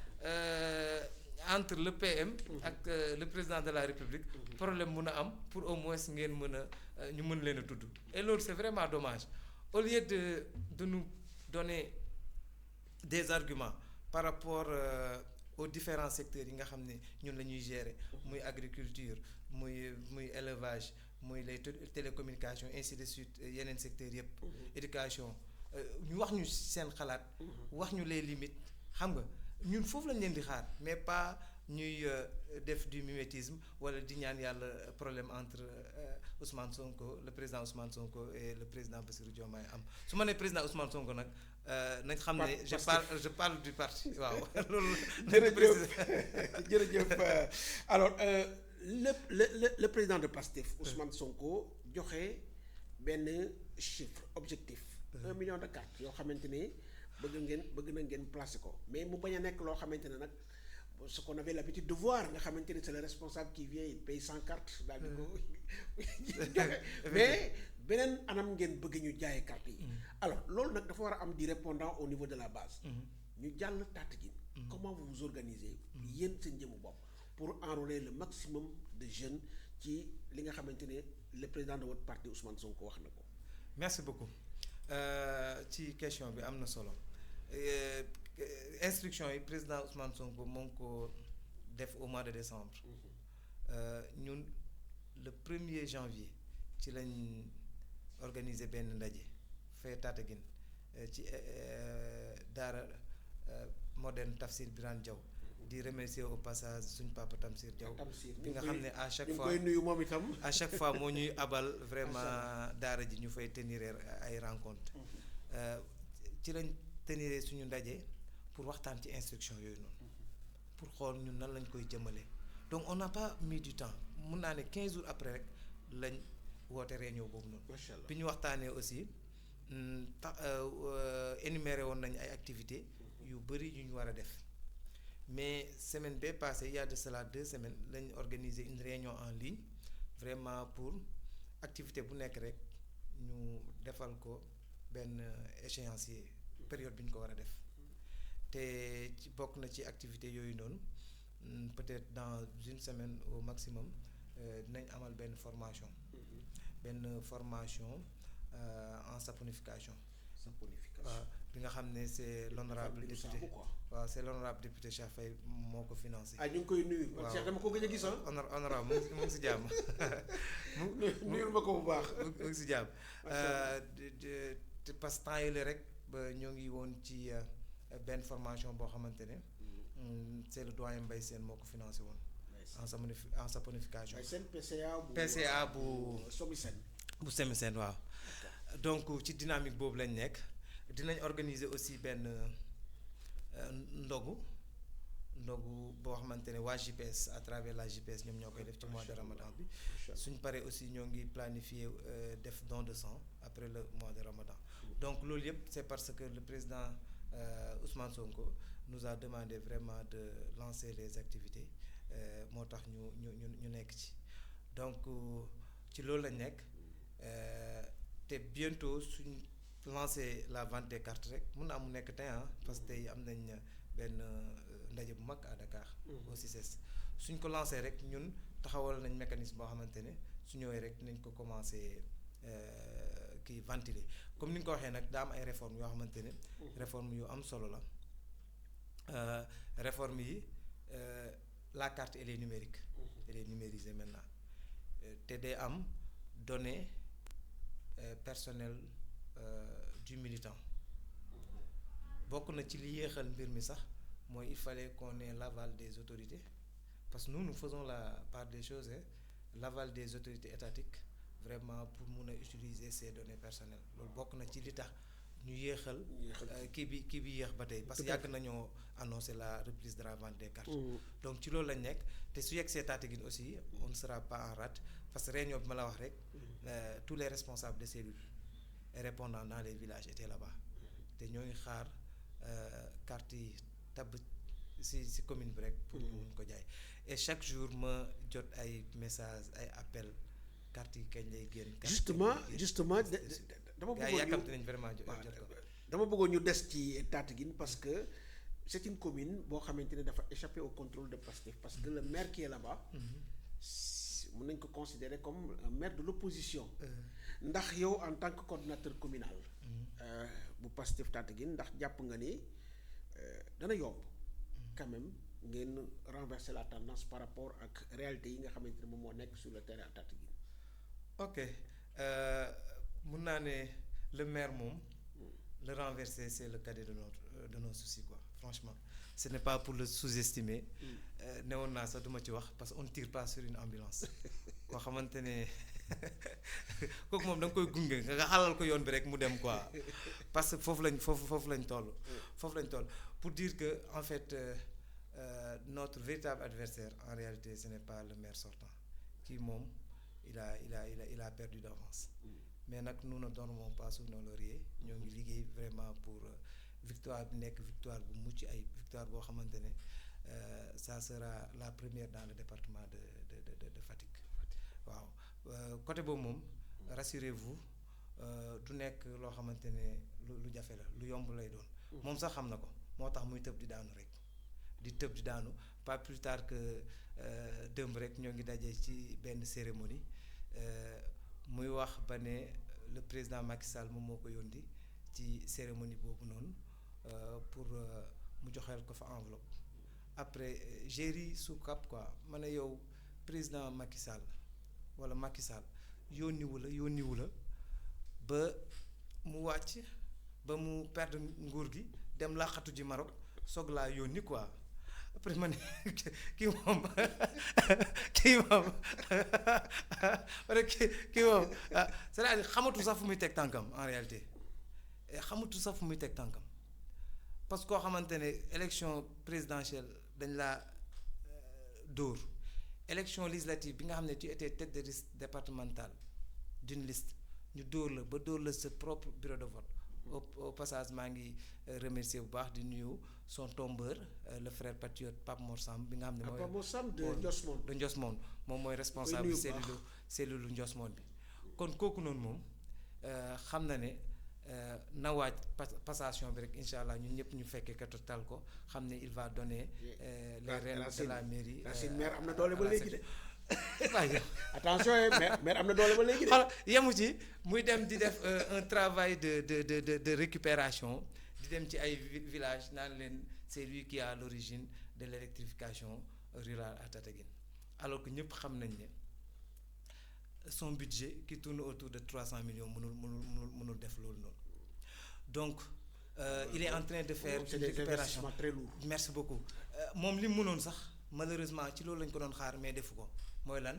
entre le PM ak le président de la République problème mun a am pour au moins ngeen mën a ñu mën leen a tudd et loolu c'est vraiment dommage au lieu de nous donner des arguments par rapport aux différents secteurs yi nga xam ne ñun la ñuy gérer muy agriculture muy élevage muy les télécommunications ainsi de suite yeneen secteurs yëpp éducation ñu wax ñu seen xalaat wax ñu les limites xam nga ñun foofu lañ leen di xaar mais pas ñuy def du mimétisme wala di ñaan yàlla problème entre Ousmane Sonko le président Ousmane Sonko et le président Bassirou Diomaye am su ma nee président Ousmane Sonko nag nañ xam ne je parle du parti waaw loolu jërëjëf alors le président de Pastef Ousmane Sonko joxe benn chiffre objectif 1 million de cartes yoo xamante ne bëgg na ngeen placer ko mais mu bañ a nekk loo xamante ne nag ce qu'on avait l'habitude de voir nga xamante ne c'est le responsable qui vient il paye 100 cartes daal di ko joxe mais beneen anam ngeen bëgg ñu jaayee cartes yi alors loolu nag dafa war a am di répondant au niveau de la base ñu jàll Tataguine comment vous vous organisez yéen seen jëmu bopp pour enrôler le maximum de jeunes ci li nga xamante ne le président de votre parti Ousmane Sonko wax na ko. merci beaucoup ci question bi am na solo instruction yi président Ousmane Sonko moo ngi ko def au mois de décembre ñun le 1er janvier ci lañ organiser benn ndaje fee Tataguine ci daara moderne Tafsir Birane Diaw di remercier au passage suñ papa Tamsir Diaw Tamsir bi nga xam ne à chaque ñu fois koy nuyu moom itam. à chaque fois moo ñuy abal vraiment daara ji ñu fay tenir ay rencontre ci lañ tenir suñu ndaje pour waxtaan ci instruction yooyu noonu pour xool ñun nan lañ koy jëmale donc on n'a pas mis du temps mun naa ne 15 jours après rek lañ woote réunion boobu noonu. macha allah bi ñu waxtaanee aussi énuméré woon nañu ay activités yu bëri yu ñu war a def mais semaine bee passée il y a de cela 2 semaines lañ organiser une réunion en ligne vraiment pour activité bu nekk rek ñu defal ko benn échéancier période bi ñu ko war a def te ci bokk na ci activité yooyu noonu peut-être dans une semaine au maximum dinañ amal benn formation en saponification. waaw bi nga xam ne c'est l'honorable député waaw c'est l'honorable député Cheikh Faye moo ko financé. ñu ngi koy nuyu. waaw Cheikh dama ko gëj a gis honorable mu ngi si jàmm. nuyul ma ko bu baax. mu ngi si jàmm. parce que temps yële rek ba ñoo ngi woon ci benn formation boo xamante ne c'est le doyen Mbaye Sène moo ko financé woon. en saponification. PCA bu Somisen. bu Somisen waaw. donc ci dynamique boobu lañ nekk dinañ organiser aussi benn ndogu boo xamante ne waa JPS à travers la JPS ñoom ñoo koy def ci mois de Ramadan bi suñ paree aussi ñoo ngi planifier def don de sang après le mois de Ramadan donc loolu yëpp c'est parce que le président Ousmane Sonko nous a demandé vraiment de lancer les activités moo tax ñu nekk ci donc ci loolu lañ nekk te bientôt suñ lancé la vente des cartes rek mun naa mu nekk tey parce que tey am nañ benn ndaje bu mag à Dakar. au CICES suñ ko lancé rek ñun taxawal nañ mécanisme boo xamante ne su ñëwee rek nañ ko commencé kii ventiler comme ni nga ko waxee nag daa am ay réformes yoo xamante ne. réformes yu am solo la réformes yi la carte elle est numérique. elle est numérisée maintenant te day am données personnelles du militant bokk na ci li yéexal mbir mi sax mooy il fallait qu'on ait l'aval des autorités parce que nous faisons la part des choses l'aval des autorités étatiques vraiment pour mun a utiliser ces données personnelles loolu bokk na ci li tax ñu yéexal kii bi yéex ba tey parce que yàgg nañoo annoncer la reprise de la vente des cartes donc ci loolu lañ nekk te su yegg see Tataguine aussi on ne sera pas en rate parce que réunion bi ma la wax rek tous les responsables de cellules et répondants dans les villages étaient là-bas te ñoo ngi xaar carte yi tabb si commune bi rek pour ñu mun ko jaay et chaque jour ma jot ay messages ay appels carte yi kañ lay génn. justement dama bëggoon ñu yàkkamte nañ vraiment jot ko. dama bëggoon ñu des ci Tataguine parce que c'est une commune boo xamante ne dafa échapper au contrôle de Pastef parce que le maire qui est là-bas. mën nañ ko considérer comme un maire de l'opposition. ndax yow en tant que coordinateur communal. bu Pastef Tataguine ndax jàpp nga ni dana yomb. quand même ngeen renverser la tendance par rapport ak réalité yi nga xamante ne moom moo nekk sur le terrain à Tataguine. ok mun naa ne le maire moom. le renverser c'est le cadet de nos soucis quoi franchement ce n'est pas pour le sous-estimer. newoon naa sax duma ci wax parce que on ne tire pas sur une ambulance. koo xamante ne kooku moom da nga koy gunge nga xalal ko yoon bi rek mu dem quoi parce que foofu lañ toll. pour dire que en fait notre véritable adversaire en réalité ce n'est pas le maire sortant kii moom il a perdu d'avance. mais nag nous ne dormons pas sous nos lauriers ñoo ngi liggéey vraiment pour victoire bi nekk victoire bu mucc ay victoire boo xamante ne ça sera la première dans le département de Fatick. waaw côté boobu moom rassurez-vous du nekk loo xamante ne lu jafe la lu yomb lay doon. moom sax xam na ko moo tax muy tëb di daanu rek di daanu pas plus tard que démb rek ñoo ngi daje ci benn cérémonie. muy wax ba ne le président Macky Sall moom moo ko yónni ci cérémonie boobu noonu pour mu joxeel ko fa enveloppe après j'ai ri sous cap quoi ma ne yow président Macky Sall wala Macky Sall yónniwu la ba mu wàcc ba mu perdre nguur gi dem laqatu ji Maroc soog laa yónni quoi après ma ne kii moom kii moom kii moom c'est-à-dire xamatu sax fu muy teg tànkam en réalité xamatu sax fu muy teg tànkam parce que koo xamante ne élection présidentielle dañ laa dóor élection législative bi nga xam ne tu étais tête de liste départementale d'une liste ñu dóor la ba dóor la sa propre bureau de vote au passage maa ngi remercier bu baax di nuyu son tombeur le frère patriote Pape Mor Samb bi nga xam ne mooy Pape Mor Samb de Ndiosmone de Ndiosmone moom mooy responsable cellule Ndiosmone bi kon kooku noonu moom xam na ne na waaj passation bi rek incha allah ñun ñëpp ñu fekkee ka total ko xam ne il va donner les rênes de la mairie. Racine maire am na doole ba léegi de. waaye attention maire am na doole ba léegi de. voilà yemu ci muy dem di def un travail de récupération di dem ci ay villages naan leen c'est lui qui a l'origine de l'électrification rurale à Tataguine alors que ñëpp xam nañ ne son budget qui tourne autour de 300 millions mënul def loolu noonu donc il est en train de faire une récupération très lourd. merci beaucoup moom li mu mënoon sax malheureusement ci loolu lañ ko doon xaar mais defu ko mooy lan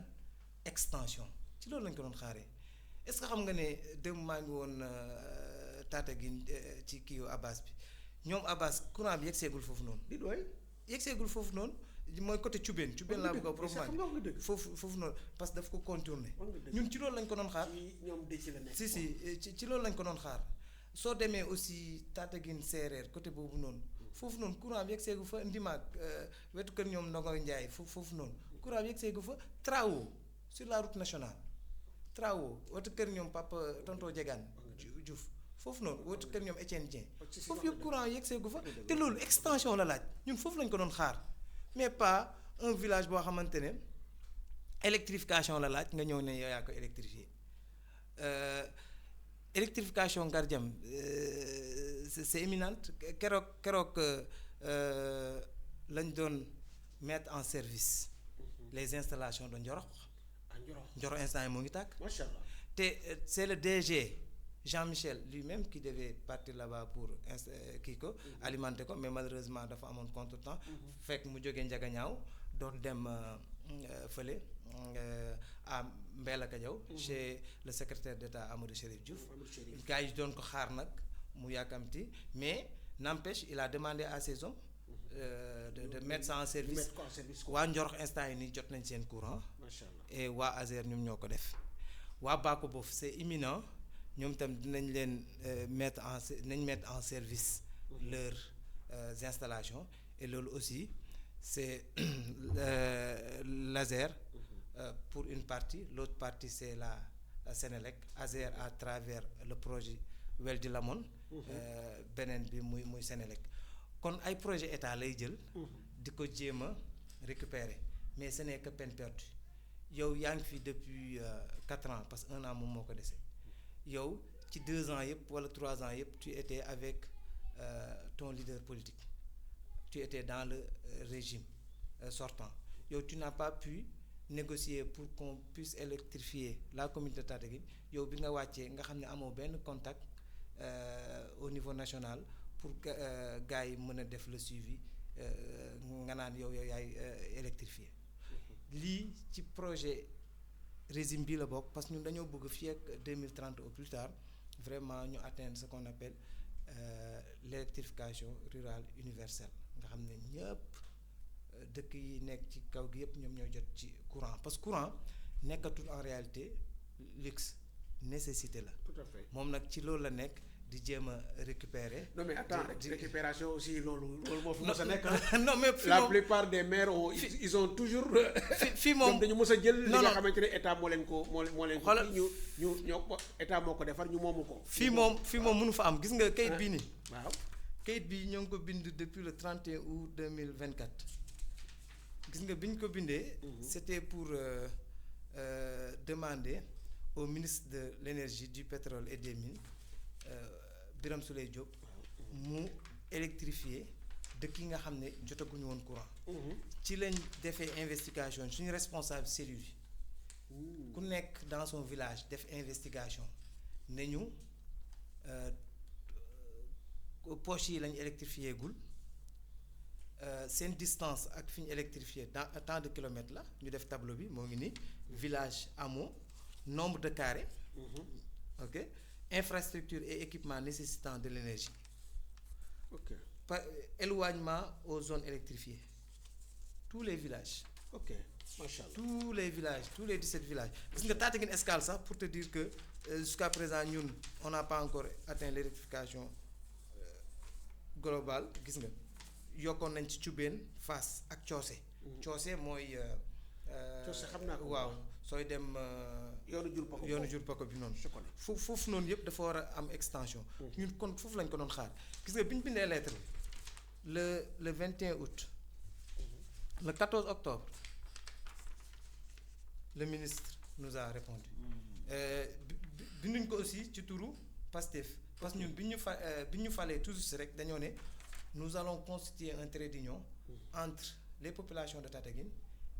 extension ci loolu lañ ko doon xaaree est-ce que xam nga ne démb maa ngi woon Tataguine ci kii Abbas bi ñoom Abbas courant bi yegseegul foofu noonu. di doy yegseegul foofu noonu mooy côté Thioubène laa bëgg a proprement foofu noonu parce que daf ko contourner ñun ci loolu lañ ko doon xaar. ñoom ci la nekk ci loolu lañ ko doon xaar soo demee aussi Tataguine Seereer côté boobu noonu foofu noonu courant bi yegseegu fa Ndimaag wetu kër ñoom Ndongoy Ndiaye foofu noonu courant bi yegseegu fa travaux sur la route nationale travaux wetu kër ñoom Papa Tonto Diegane Diouf foofu noonu wetu kër ñoom Etienne Dieng foofu yëpp courant yegseegu fa te loolu extension la laaj ñun foofu lañ ko doon xaar mais pas un village boo xamante ne électrification la laaj nga ñëw ne yow yaa ko électrifié électrification Ngardiam c'est éminente keroog lañ doon mettre en service les installations de Njoro instant yi moo ngi tàkk macha allah te c'est le DG Jean-Michel lui-même qui devait partir là-bas pour kii ko alimenter ko mais malheureusement dafa amoon contretemps fekk mu jógee Njagañaaw doon dem fële à Mbellacka Diaw chez le secrétaire d'État Amadou Chérif Diouf gars yi doon ko xaar nag mu yàkkamti mais n'empêche il a demandé à ses hommes de mettre ça en service waa Njorox instant yi nii jot nañ seen courant et waa Azer ñoom ñoo ko def waa Bako Bof c'est imminent ñoom itam dinañ leen mettre en service leurs installations et loolu aussi c'est l'Azer pour une partie l'autre partie c'est la Sénélec Azer à travers le projet Weldi Lamone beneen bi muy Sénélec kon ay projet état lay jël di ko jéem a récupérer mais ce n'est que peine perdue yow yaa ngi fi depuis 4 ans parce que 1 an moom moo ko dese yow ci 2 ans yëpp wala 3 ans yëpp tu étais avec ton leader politique tu étais dans le régime sortant yow tu n'as pas pu négocier pour qu'on puisse électrifier la commune de Tataguine yow bi nga wàccee nga xam ne amoo benn contact au niveau national pour que gars yi mën a def le suivi nga naan yow yaay électrifier lii ci projet régime bi la bokk parce que ñun dañoo bëgg fii ak 2030 au plus tard vraiment ñu atteindre ce qu'on appelle l'électrification rurale universelle nga xam ne ñëpp dëkk yi nekk ci kaw gi yëpp ñoom ñooy jot ci courant parce que courant nekkatul en réalité luxe nécessité la. tout à fait moom nag ci loolu la nekk di jéem a récupérer. non mais attends récupération aussi loolu moo fi mës a nekk. non mais la plupart des maires ils ont toujours. fii moom dañu mës a jël. li nga xamante ne état moo leen ko xoolal ñu ñoo état moo ko defar ñu moomu ko. fii moom mënu fa am gis nga kayit bii nii. waaw kayit bii ñoo ngi ko bind depuis le 31 août 2024 gis nga bi ñu ko bindee. c'était pour demander au ministre de l'énergie du pétrole et des mines. Birame Souleye Diop mu électrifier dëkk yi nga xam ne jotaguñu woon courant. ci lañ defee investigation suñu responsable cellule yi ku nekk dans son village def investigation ne ñu poches yi lañ électrifié gul seen distance ak fi ñu électrifié dans tant de kilomètres la ñu def tableau bi moo ngi ni village hameau nombre de carrés. Ok, infrastructure et équipement nécessitant de l'énergie. ok Par éloignement aux zones électrifiées tous les villages. ok macha allah. tous les villages tous les 17 villages gis nga Tataguine Escale sax pour te dire que jusqu'à présent ñun on n'a pas encore atteint l'électrification globale gis nga yokkoon nañ ci Cubeen Fass ak Coose. Coose mooy. Coose xam naa ko waaw sooy dem. yoonu jur pako yoonu jur pako bi noonu. foofu noonu yëpp dafa war a am extension. ñun kon foofu lañ ko doon xaar gis nga bi ñu bindee lettre bi le 21 août. le 14 octobre le ministre nous a répondu. binduñ ko aussi ci turu Pastef parce que ñun bi ñu falee tout juste rek dañoo ne nous allons constituer un trait d'union entre les populations de Tataguine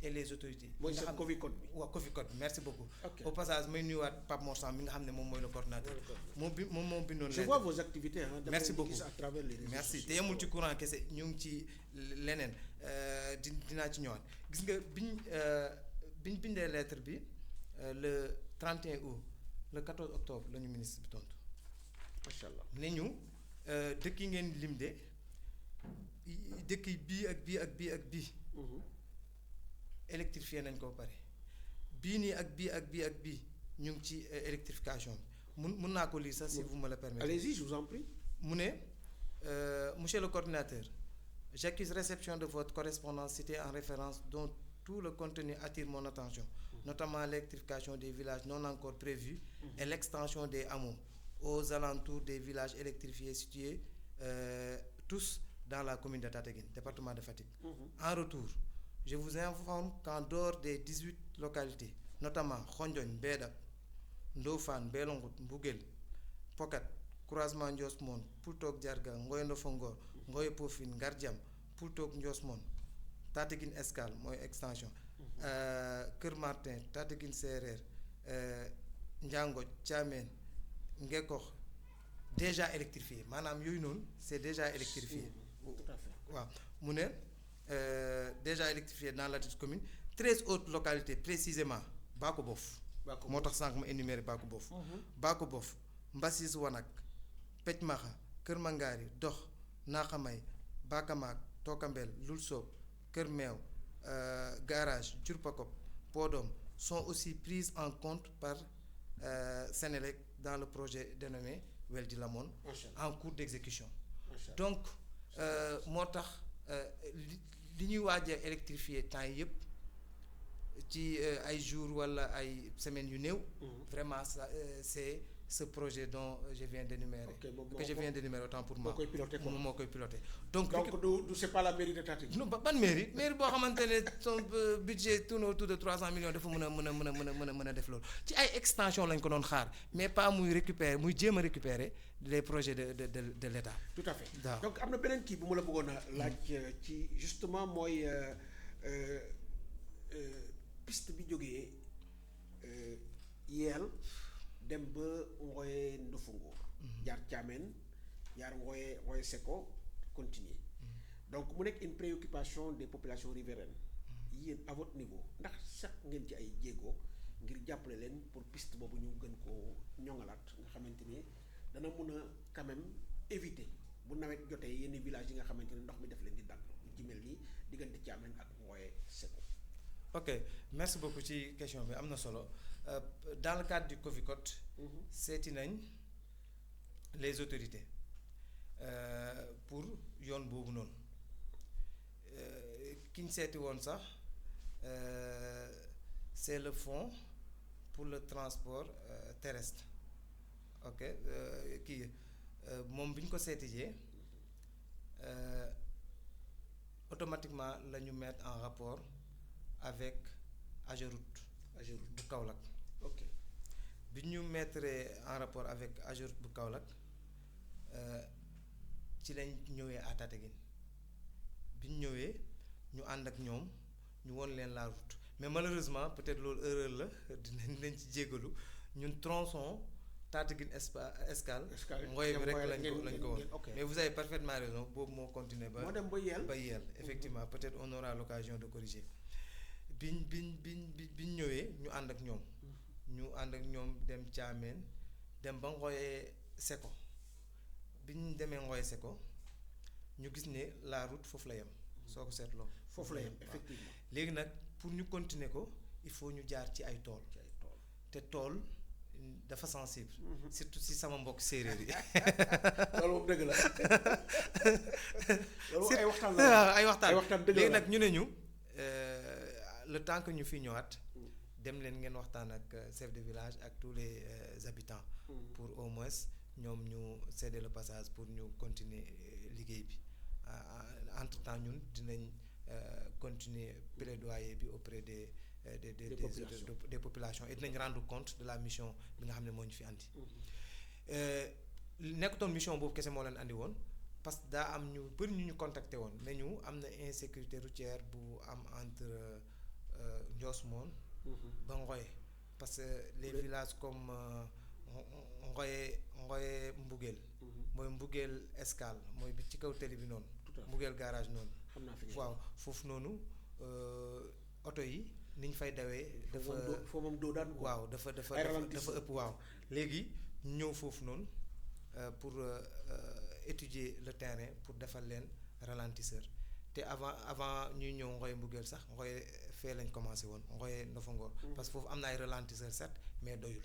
et les autorités. mooy seen Coficode bi. waaw Coficode merci beaucoup. ok au passage may nuyuwaat Pape Mor Sam mi nga xam ne moom mooy le coordinateur. moom bindoon. je vois vos activités hein. merci beaucoup à travers les réseaux merci sociaux. te yemul ci courant kese ñu ngi ci leneen dinaa ci ñëwaat gis nga biñ bindee lettre bi le 31 août le 14 octobre la ñu ministre bi tontu. macha allah ne ñu dëkk yi ngeen lim de dëkk yi bii ak bii ak bii ak bii. électrifié nañ ko ba pare bii nii ak bii ak bii ak bii ñu ngi ci électrification bi mun naa ko lire sax si vous me le permettez. allez-y je vous en prie. mu ne monsieur le coordinateur j'accuse réception de votre correspondance citée en référence dont tout le contenu attire mon attention notamment l'électrification des villages non encore prévus et l'extension des hameaux aux alentours des villages électrifiés situés tous dans la commune de Tataguine département de Fatick. En retour je vous informe qu'en dehors des 18 localités notamment Khondiogne Mbédak Ndofane Mbelongout Mbougel Pokat croisement Ndiosmone Poultook Diarga Ngoye Ndofongor Ngoye Pofine Ngardiam Poultook Ndiosmone Tataguine Escale mooy extension Kër Martin Tataguine Seereer Ndiango Thiamène Ngekokh déjà électrifié maanaam yooyu noonu c'est déjà électrifié. tout à fait waaw mu ne déjà électrifié dans la petite commune 13 autres localités précisément Bakobof moo tax sànq ma énuméré Bakobof. Bakobof Mbassis Wanak Pecmaxa Kër Mangari Dox Naxamay Bakamaak Tokambel Loulsob Kër Meew Garage Diourbakop Podom sont aussi prises en compte par Sénélec dans le projet dénommé Weldi Lamone en cours d'exécution. Donc moo tax li ñuy waaj a électrifier temps yëpp ci ay jours wala ay semaines yu néew. vraiment ça c'est ce projet dont je viens d'énumérer. que je viens d'énumérer autant pour moi. moo koy piloté donc du c'est pas la mairie de Tataguine. non ban mairie boo xamante ne son budget tourne autour de 300 millions dafa mën a def loolu ci ay extension lañ ko doon xaar mais pas muy jéem a récupérer les projets de l'État. tout à fait waaw donc am na beneen kii bu ma la bëggoon a laaj ci justement mooy piste bi jógee Yeel dem ba Ngoye Ndofongor. jaar Thiamène jaar Ngoye Seko continuer donc mu nekk une préoccupation des populations riveraines yéen à votre niveau ndax sax ngeen ci ay jéego ngir jàppale leen pour piste boobu ñu gën koo ñoŋalaat nga xamante ni dana mun a quand même éviter bu nawet jotee yenn villages yi nga xamante ne ndox mi def leen di dagg lu ci mel ni diggante Thiamène ak Ngoye Seko. ok merci beaucoup ci question bi am na solo dans le cadre du Coficode. seeti nañ les autorités pour yoon boobu noonu ki ñu seeti woon sax c'est le fonds pour le transport terrestre ok moom bi ñu ko seetijee automatiquement la ñu mettre en rapport avec Ageroute bu Kaolack. ok bi ñu mettre en rapport avec Ageroute bu Kaolack ci lañ ñëwee à Tataguine bi ñu ñëwee ñu ànd ak ñoom ñu won leen la route mais malheureusement peut-être loolu erreur la dinañ ci jéggalu ñun tronçon Tataguine Escale. Escale Ngoye bi rek lañ ko wax ok. mais vous avez parfaitement raison boobu moo continuer ba. moo dem ba Yel. ba Yel effectivement peut-être on aura l'occasion de corriger biñ ñëwee ñu ànd ak ñoom. ñu ànd ak ñoom dem Thiamène dem ba Ngoye Seko biñ demee Ngoye Seko ñu gis ne la route foofu la yem. soo ko seetloo. foofu la yem effectivement. léegi nag pour ñu continuer ko il faut ñu jaar ci ay tool. te tool dafa sensible. surtout si sama mbokk séeréer yi. loolu moom dëgg la. loolu ay waxtaan la ay waxtaan dëgg la léegi nag ñu ne ñu le temps que ñu fi ñëwaat. dem leen ngeen waxtaan ak chef de village ak tous les habitants. pour au moins ñoom ñu céder le passage pour ñu continuer liggéey bi entre temps ñun dinañ continuer plaidoyer bi auprès des populations et dinañ rendre compte de la mission bi nga xam ne moo ñu fi andi. nekkutoon mission boobu kese moo leen andi woon parce que daa am ñu bëri ñu contacté woon ne ñu am na insécurité routière bu am entre Ndiosmone ba Ngoye parce que les villages comme Ngoye Mbugeel mooy Mbugeel Escale mooy bi ci kaw télé bi noonu Mbugeel garage noonu waaw foofu noonu oto yi niñ fay dawee dafa foo moom doo daan waaw dafa ëpp waaw léegi ñëw foofu noonu pour étudier le terrain pour defal leen ralentisseur te avant ñuy ñëw Ngoye Mbugeel sax Ngoye fee lañ commencé woon Ngoye Ndofongor parce que foofu am na ay ralentisseur certes mais doyul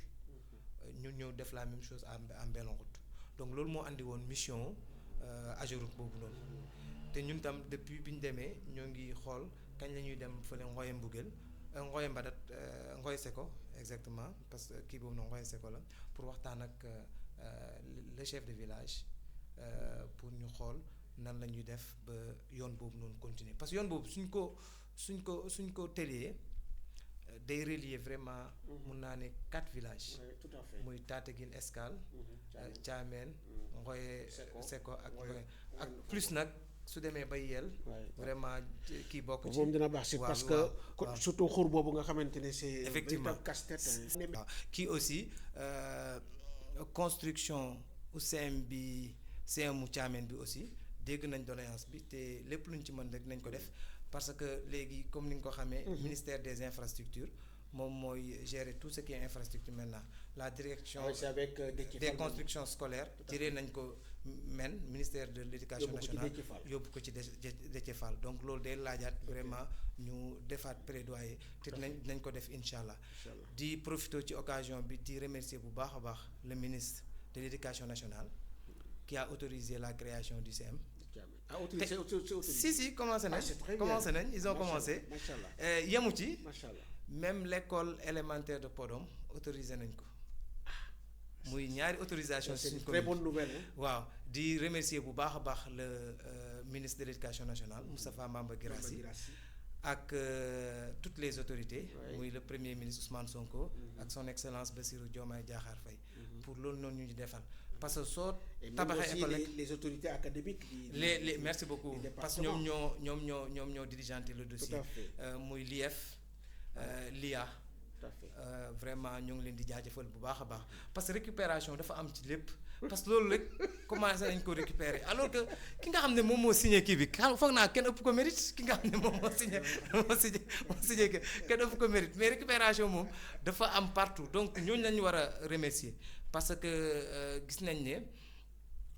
ñu ñëw def la même chose à Mbelongout donc loolu moo andi woon mission Ageroute boobu noonu te ñun tam depuis bi ñu demee ñoo ngi xool kañ la ñuy dem fële Ngoye Mbugeel Ngoye Mbadat Ngoye Seko exactement parce que kii boobu noonu Ngoye Seko la pour waxtaan ak le chef de village pour ñu xool nan la ñuy def ba yoon boobu noonu continuer parce que yoon boobu suñ ko tëlee day relier vraiment mun naa ne 4 villages. Oui, tout à fait. muy Tataguine Escale. Thiamène Ngoye Seko ak Ngoye ak plus nag su demee ba Yel. vraiment kii bokk ci moom dina baax si parce que surtout xur boobu nga xamante ne c'est effectivement casse-tête. waaw kii aussi construction CM bi CM mu Thiamène bi aussi dégg nañ doléance bi te lépp luñ ci mën rek nañ ko def parce que léegi comme ni nga ko xamee. ministère des infrastructures moom mooy gérer tout ce qui est infrastructure maintenant la direction. avec des constructions scolaires tiré nañ ko ministère de l'éducation nationale yóbbu ko ci Déthié Fall donc loolu day laajaat vraiment ñu defaat plaidoyer te dinañ ko def incha allah. di profiter ci occasion bi di remercier bu baax a baax le ministre de l'éducation nationale qui a autorisé la création du CM. si commencé nañ ils ont commencé yemu ci même l'école élémentaire de Podom autorisé nañ ko muy ñaari autorisation c'est une très bonne nouvelle. waaw di remercier bu baax a baax le ministre de l'éducation nationale Moustapha Mamba Guirassy ak toutes les autorités muy le premier ministre Ousmane Sonko ak son excellence Bassirou Diomaye Diakhar Faye pour loolu noonu ñu defal parce que soo tabaxee école les autorités académiques les merci beaucoup parce que ñoom ñoo dirigeanté le dossier muy l'IEF l'IA vraiment ñu ngi leen di jaajëfal bu baax a baax parce que récupération dafa am ci lépp parce que loolu rek commencé nañ ko récupérer alors que ki nga xam ne moom moo signé kii bi foog naa kenn ëpp ko mérite ki nga xam ne moom moo signé kenn ëpp ko mérite mais récupération moom dafa am partout donc ñooñu lañu war a remercier parce que gis nañ ne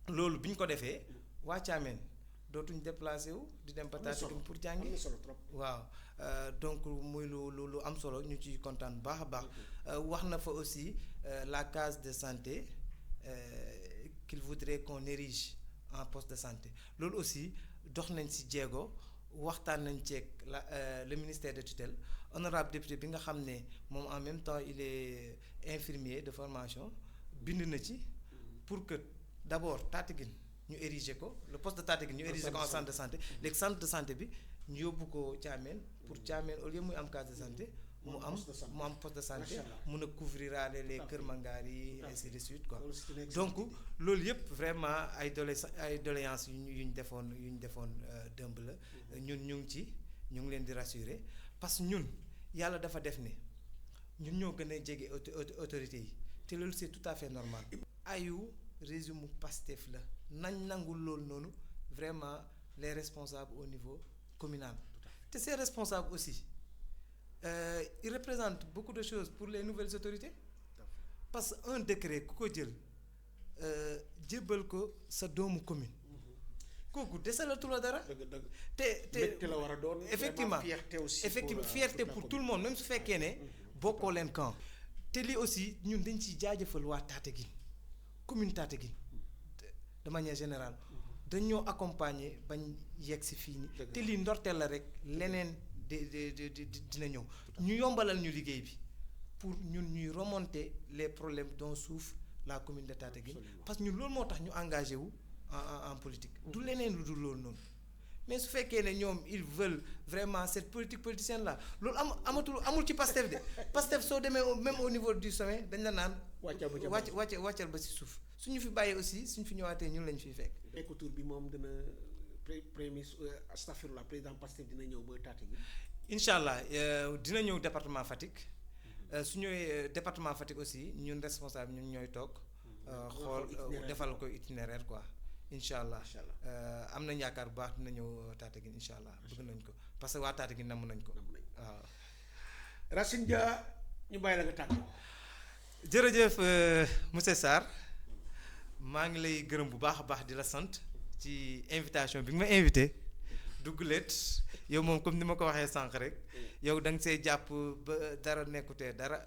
loolu bi ñu ko defee waa Thiamène dootuñ déplacé wu di dem ba Tataguine pour jàngi waaw donc muy lu am solo ñu ci kontaan bu baax a baax wax na fa aussi la case de santé qu'il voudrait qu'on érige en poste de santé loolu aussi dox nañ ci jéego waxtaan nañ ceeg le ministère de tutelle honorable député bi nga xam ne moom en même temps il est infirmier de formation bind na ci pour que d'abord Tataguine ñu ériger ko le poste de Tataguine ñu ériger ko en centre de santé léegi centre de santé bi ñu yóbbu ko Thiamène pour Thiamène au lieu muy am case de santé mu am poste de santé mun a couvrir les Kër Mangaar yi ainsi de suite quoi donc loolu yëpp vraiment ay doléances yu ñu defoon dëmb la ñun ñu ngi leen di rassurer parce que ñun yàlla dafa def ne ñun ñoo gën a jege autorités yi te loolu c'est tout à fait normal. ayu régime Pastef la nañ nangul loolu noonu vraiment les responsables au niveau communal te ces responsables aussi ils représentent beaucoup de choses pour les nouvelles autorités parce que un décret ku ko jël jébbal ko sa doomu commune kooku desalatu la dara. te la war a doon effectivement fierté aussi fierté pour tout le monde même su fekkee ne bokkoo leen camp te lii aussi ñun dañ ciy jaajëfal waa Tataguine commune Tataguine de manière générale dañoo accompagner bañ yegg si fii nii te lii ndorteel la rek leneen dina ñëw ñu yombalal ñu liggéey bi pour ñun ñuy remonter les problèmes dont souffre la commune de Tataguine parce que ñun loolu moo tax ñu engagé wu en politique du leneen lu dul loolu noonu mais su fekkee ne ñoom ils veulent vraiment cette politique politicienne là loolu amul ci Pastef de Pastef soo demee même au niveau du sommet dañ la naan wàccal ba si suuf suñu fi bàyyee aussi suñu fi ñëwaatee ñun lañ fiy fekk. écotour bi moom dina premier astafirullah président Pastef dina ñëw ba Tataguine. incha allah dina ñëw département Fatick su ñëwee département Fatick aussi ñun responsable ñun ñooy toog xool defal ko itinéraire quoi incha allah am nañ yaakaar bu baax dina ñëw Tataguine incha allah bëgg nañ ko parce que waa Tataguine namm nañ ko waaw. Racine Dia ñu bàyyi la nga tàgg. jërëjëf monsieur Sarr maa ngi lay gërëm bu baax a baax di la sant ci invitation bi nga ma invité dugguleet yow moom comme ni ma ko waxee sànq rek yow da nga see jàpp ba dara nekkutee dara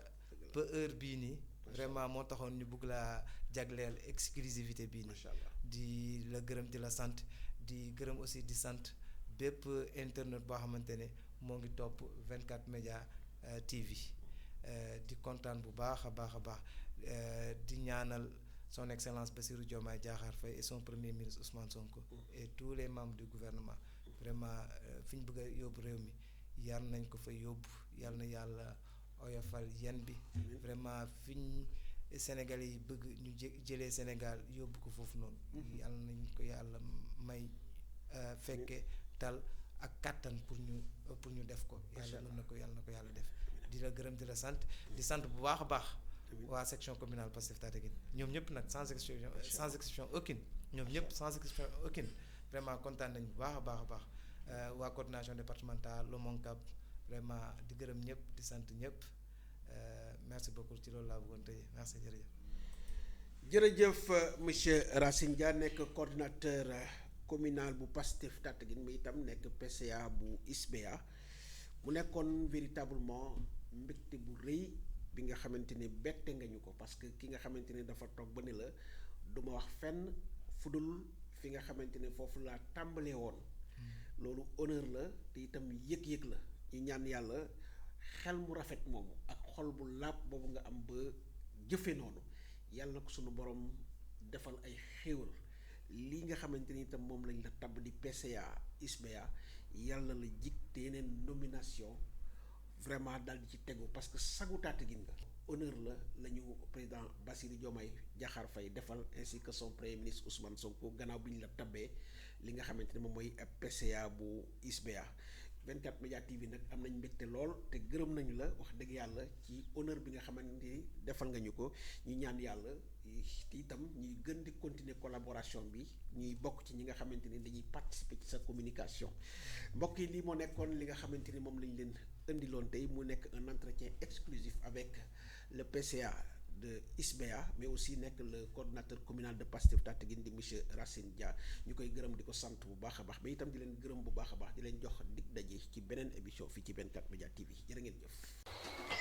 ba heure bii nii vraiment moo taxoon ñu bëgg laa jagleel exclusivité bii nii di la gërëm di la sant di gërëm aussi di sant bépp internet boo xamante ne moo ngi topp 24 Média TV di kontaan bu baax a baax a baax di ñaanal son excellence Bassirou Diomaye Diakhar Faye et son premier ministre Ousmane Sonko et tous les membres du gouvernement vraiment fi ñu bëgg a yóbbu réew mi yal nañ ko fa yóbbu yal na yàlla oyofal yen bi vraiment fi ñu Sénégalais yi bëgg ñu jëlee Sénégal yóbbu ko foofu noonu yal nañ ko yàlla may fekke tal ak kàttan pour ñu def ko yàlla na ko yàlla def di la gërëm di la sant di sant bu baax a baax waa section communale Pastef Tataguine ñoom ñëpp nag sans exception aucune ñoom ñëpp sans exception aucune vraiment kontaan nañ bu baax a baax waa coordination départementale le Moncap vraiment di gërëm ñëpp di sant ñëpp merci beaucoup ci loolu laa bëggoon tëjee merci jërëjëf monsieur Racine Dia nekk coordinateur communal bu Pastef Tataguine mais itam nekk PCA bu ISBEA mu nekkoon véritablement mbégte bu rëy bi nga xamante ne bette nga ñu ko parce que ki nga xamante ne dafa toog ba ne la du ma wax fenn fudul fi nga xamante ne foofu laa tàmbalee woon loolu honneur la te itam yëg-yëg la ñu ñaan yàlla xel mu rafet moomu ak xol bu laab boobu nga am ba jëfe noonu yàlla na ko sunu borom defal ay xéewal lii nga xamante ni itam moom lañ la tabb di PCA ISBEA yàlla la jig te yeneen nomination vraiment daal di ci tegu parce que sagu Tataguine nga honneur la ñu président Bassirou Diomaye Diakhar Faye defal ainsi que son premier ministre Ousmane Sonko gannaaw bi ñu la tabbee li nga xamante ne moom mooy PCA bu ISBEA 24 Média TV nag am nañ mbégte lool te gërëm nañu la wax dëgg yàlla ci honneur bi nga xamante ni defal nga ñu ko ñu ñaan yàlla itam ñuy gën di continuer collaboration bi ñuy bokk ci ñi nga xamante ni dañuy participer ci sa communication mbokk yi lii moo nekkoon li nga xamante ni moom lañ leen indiloon tey mu nekk un entretien exclusif avec le PCA de ISBEA mais aussi nekk le coordonnateur communal de Pastef Tataguine di monsieur Racine Dia ñu koy gërëm di ko sant bu baax a baax mais itam di leen gërëm bu baax a baax di leen jox dig daje ci beneen émission fii ci 24 Média TV jërë ngeen jëf.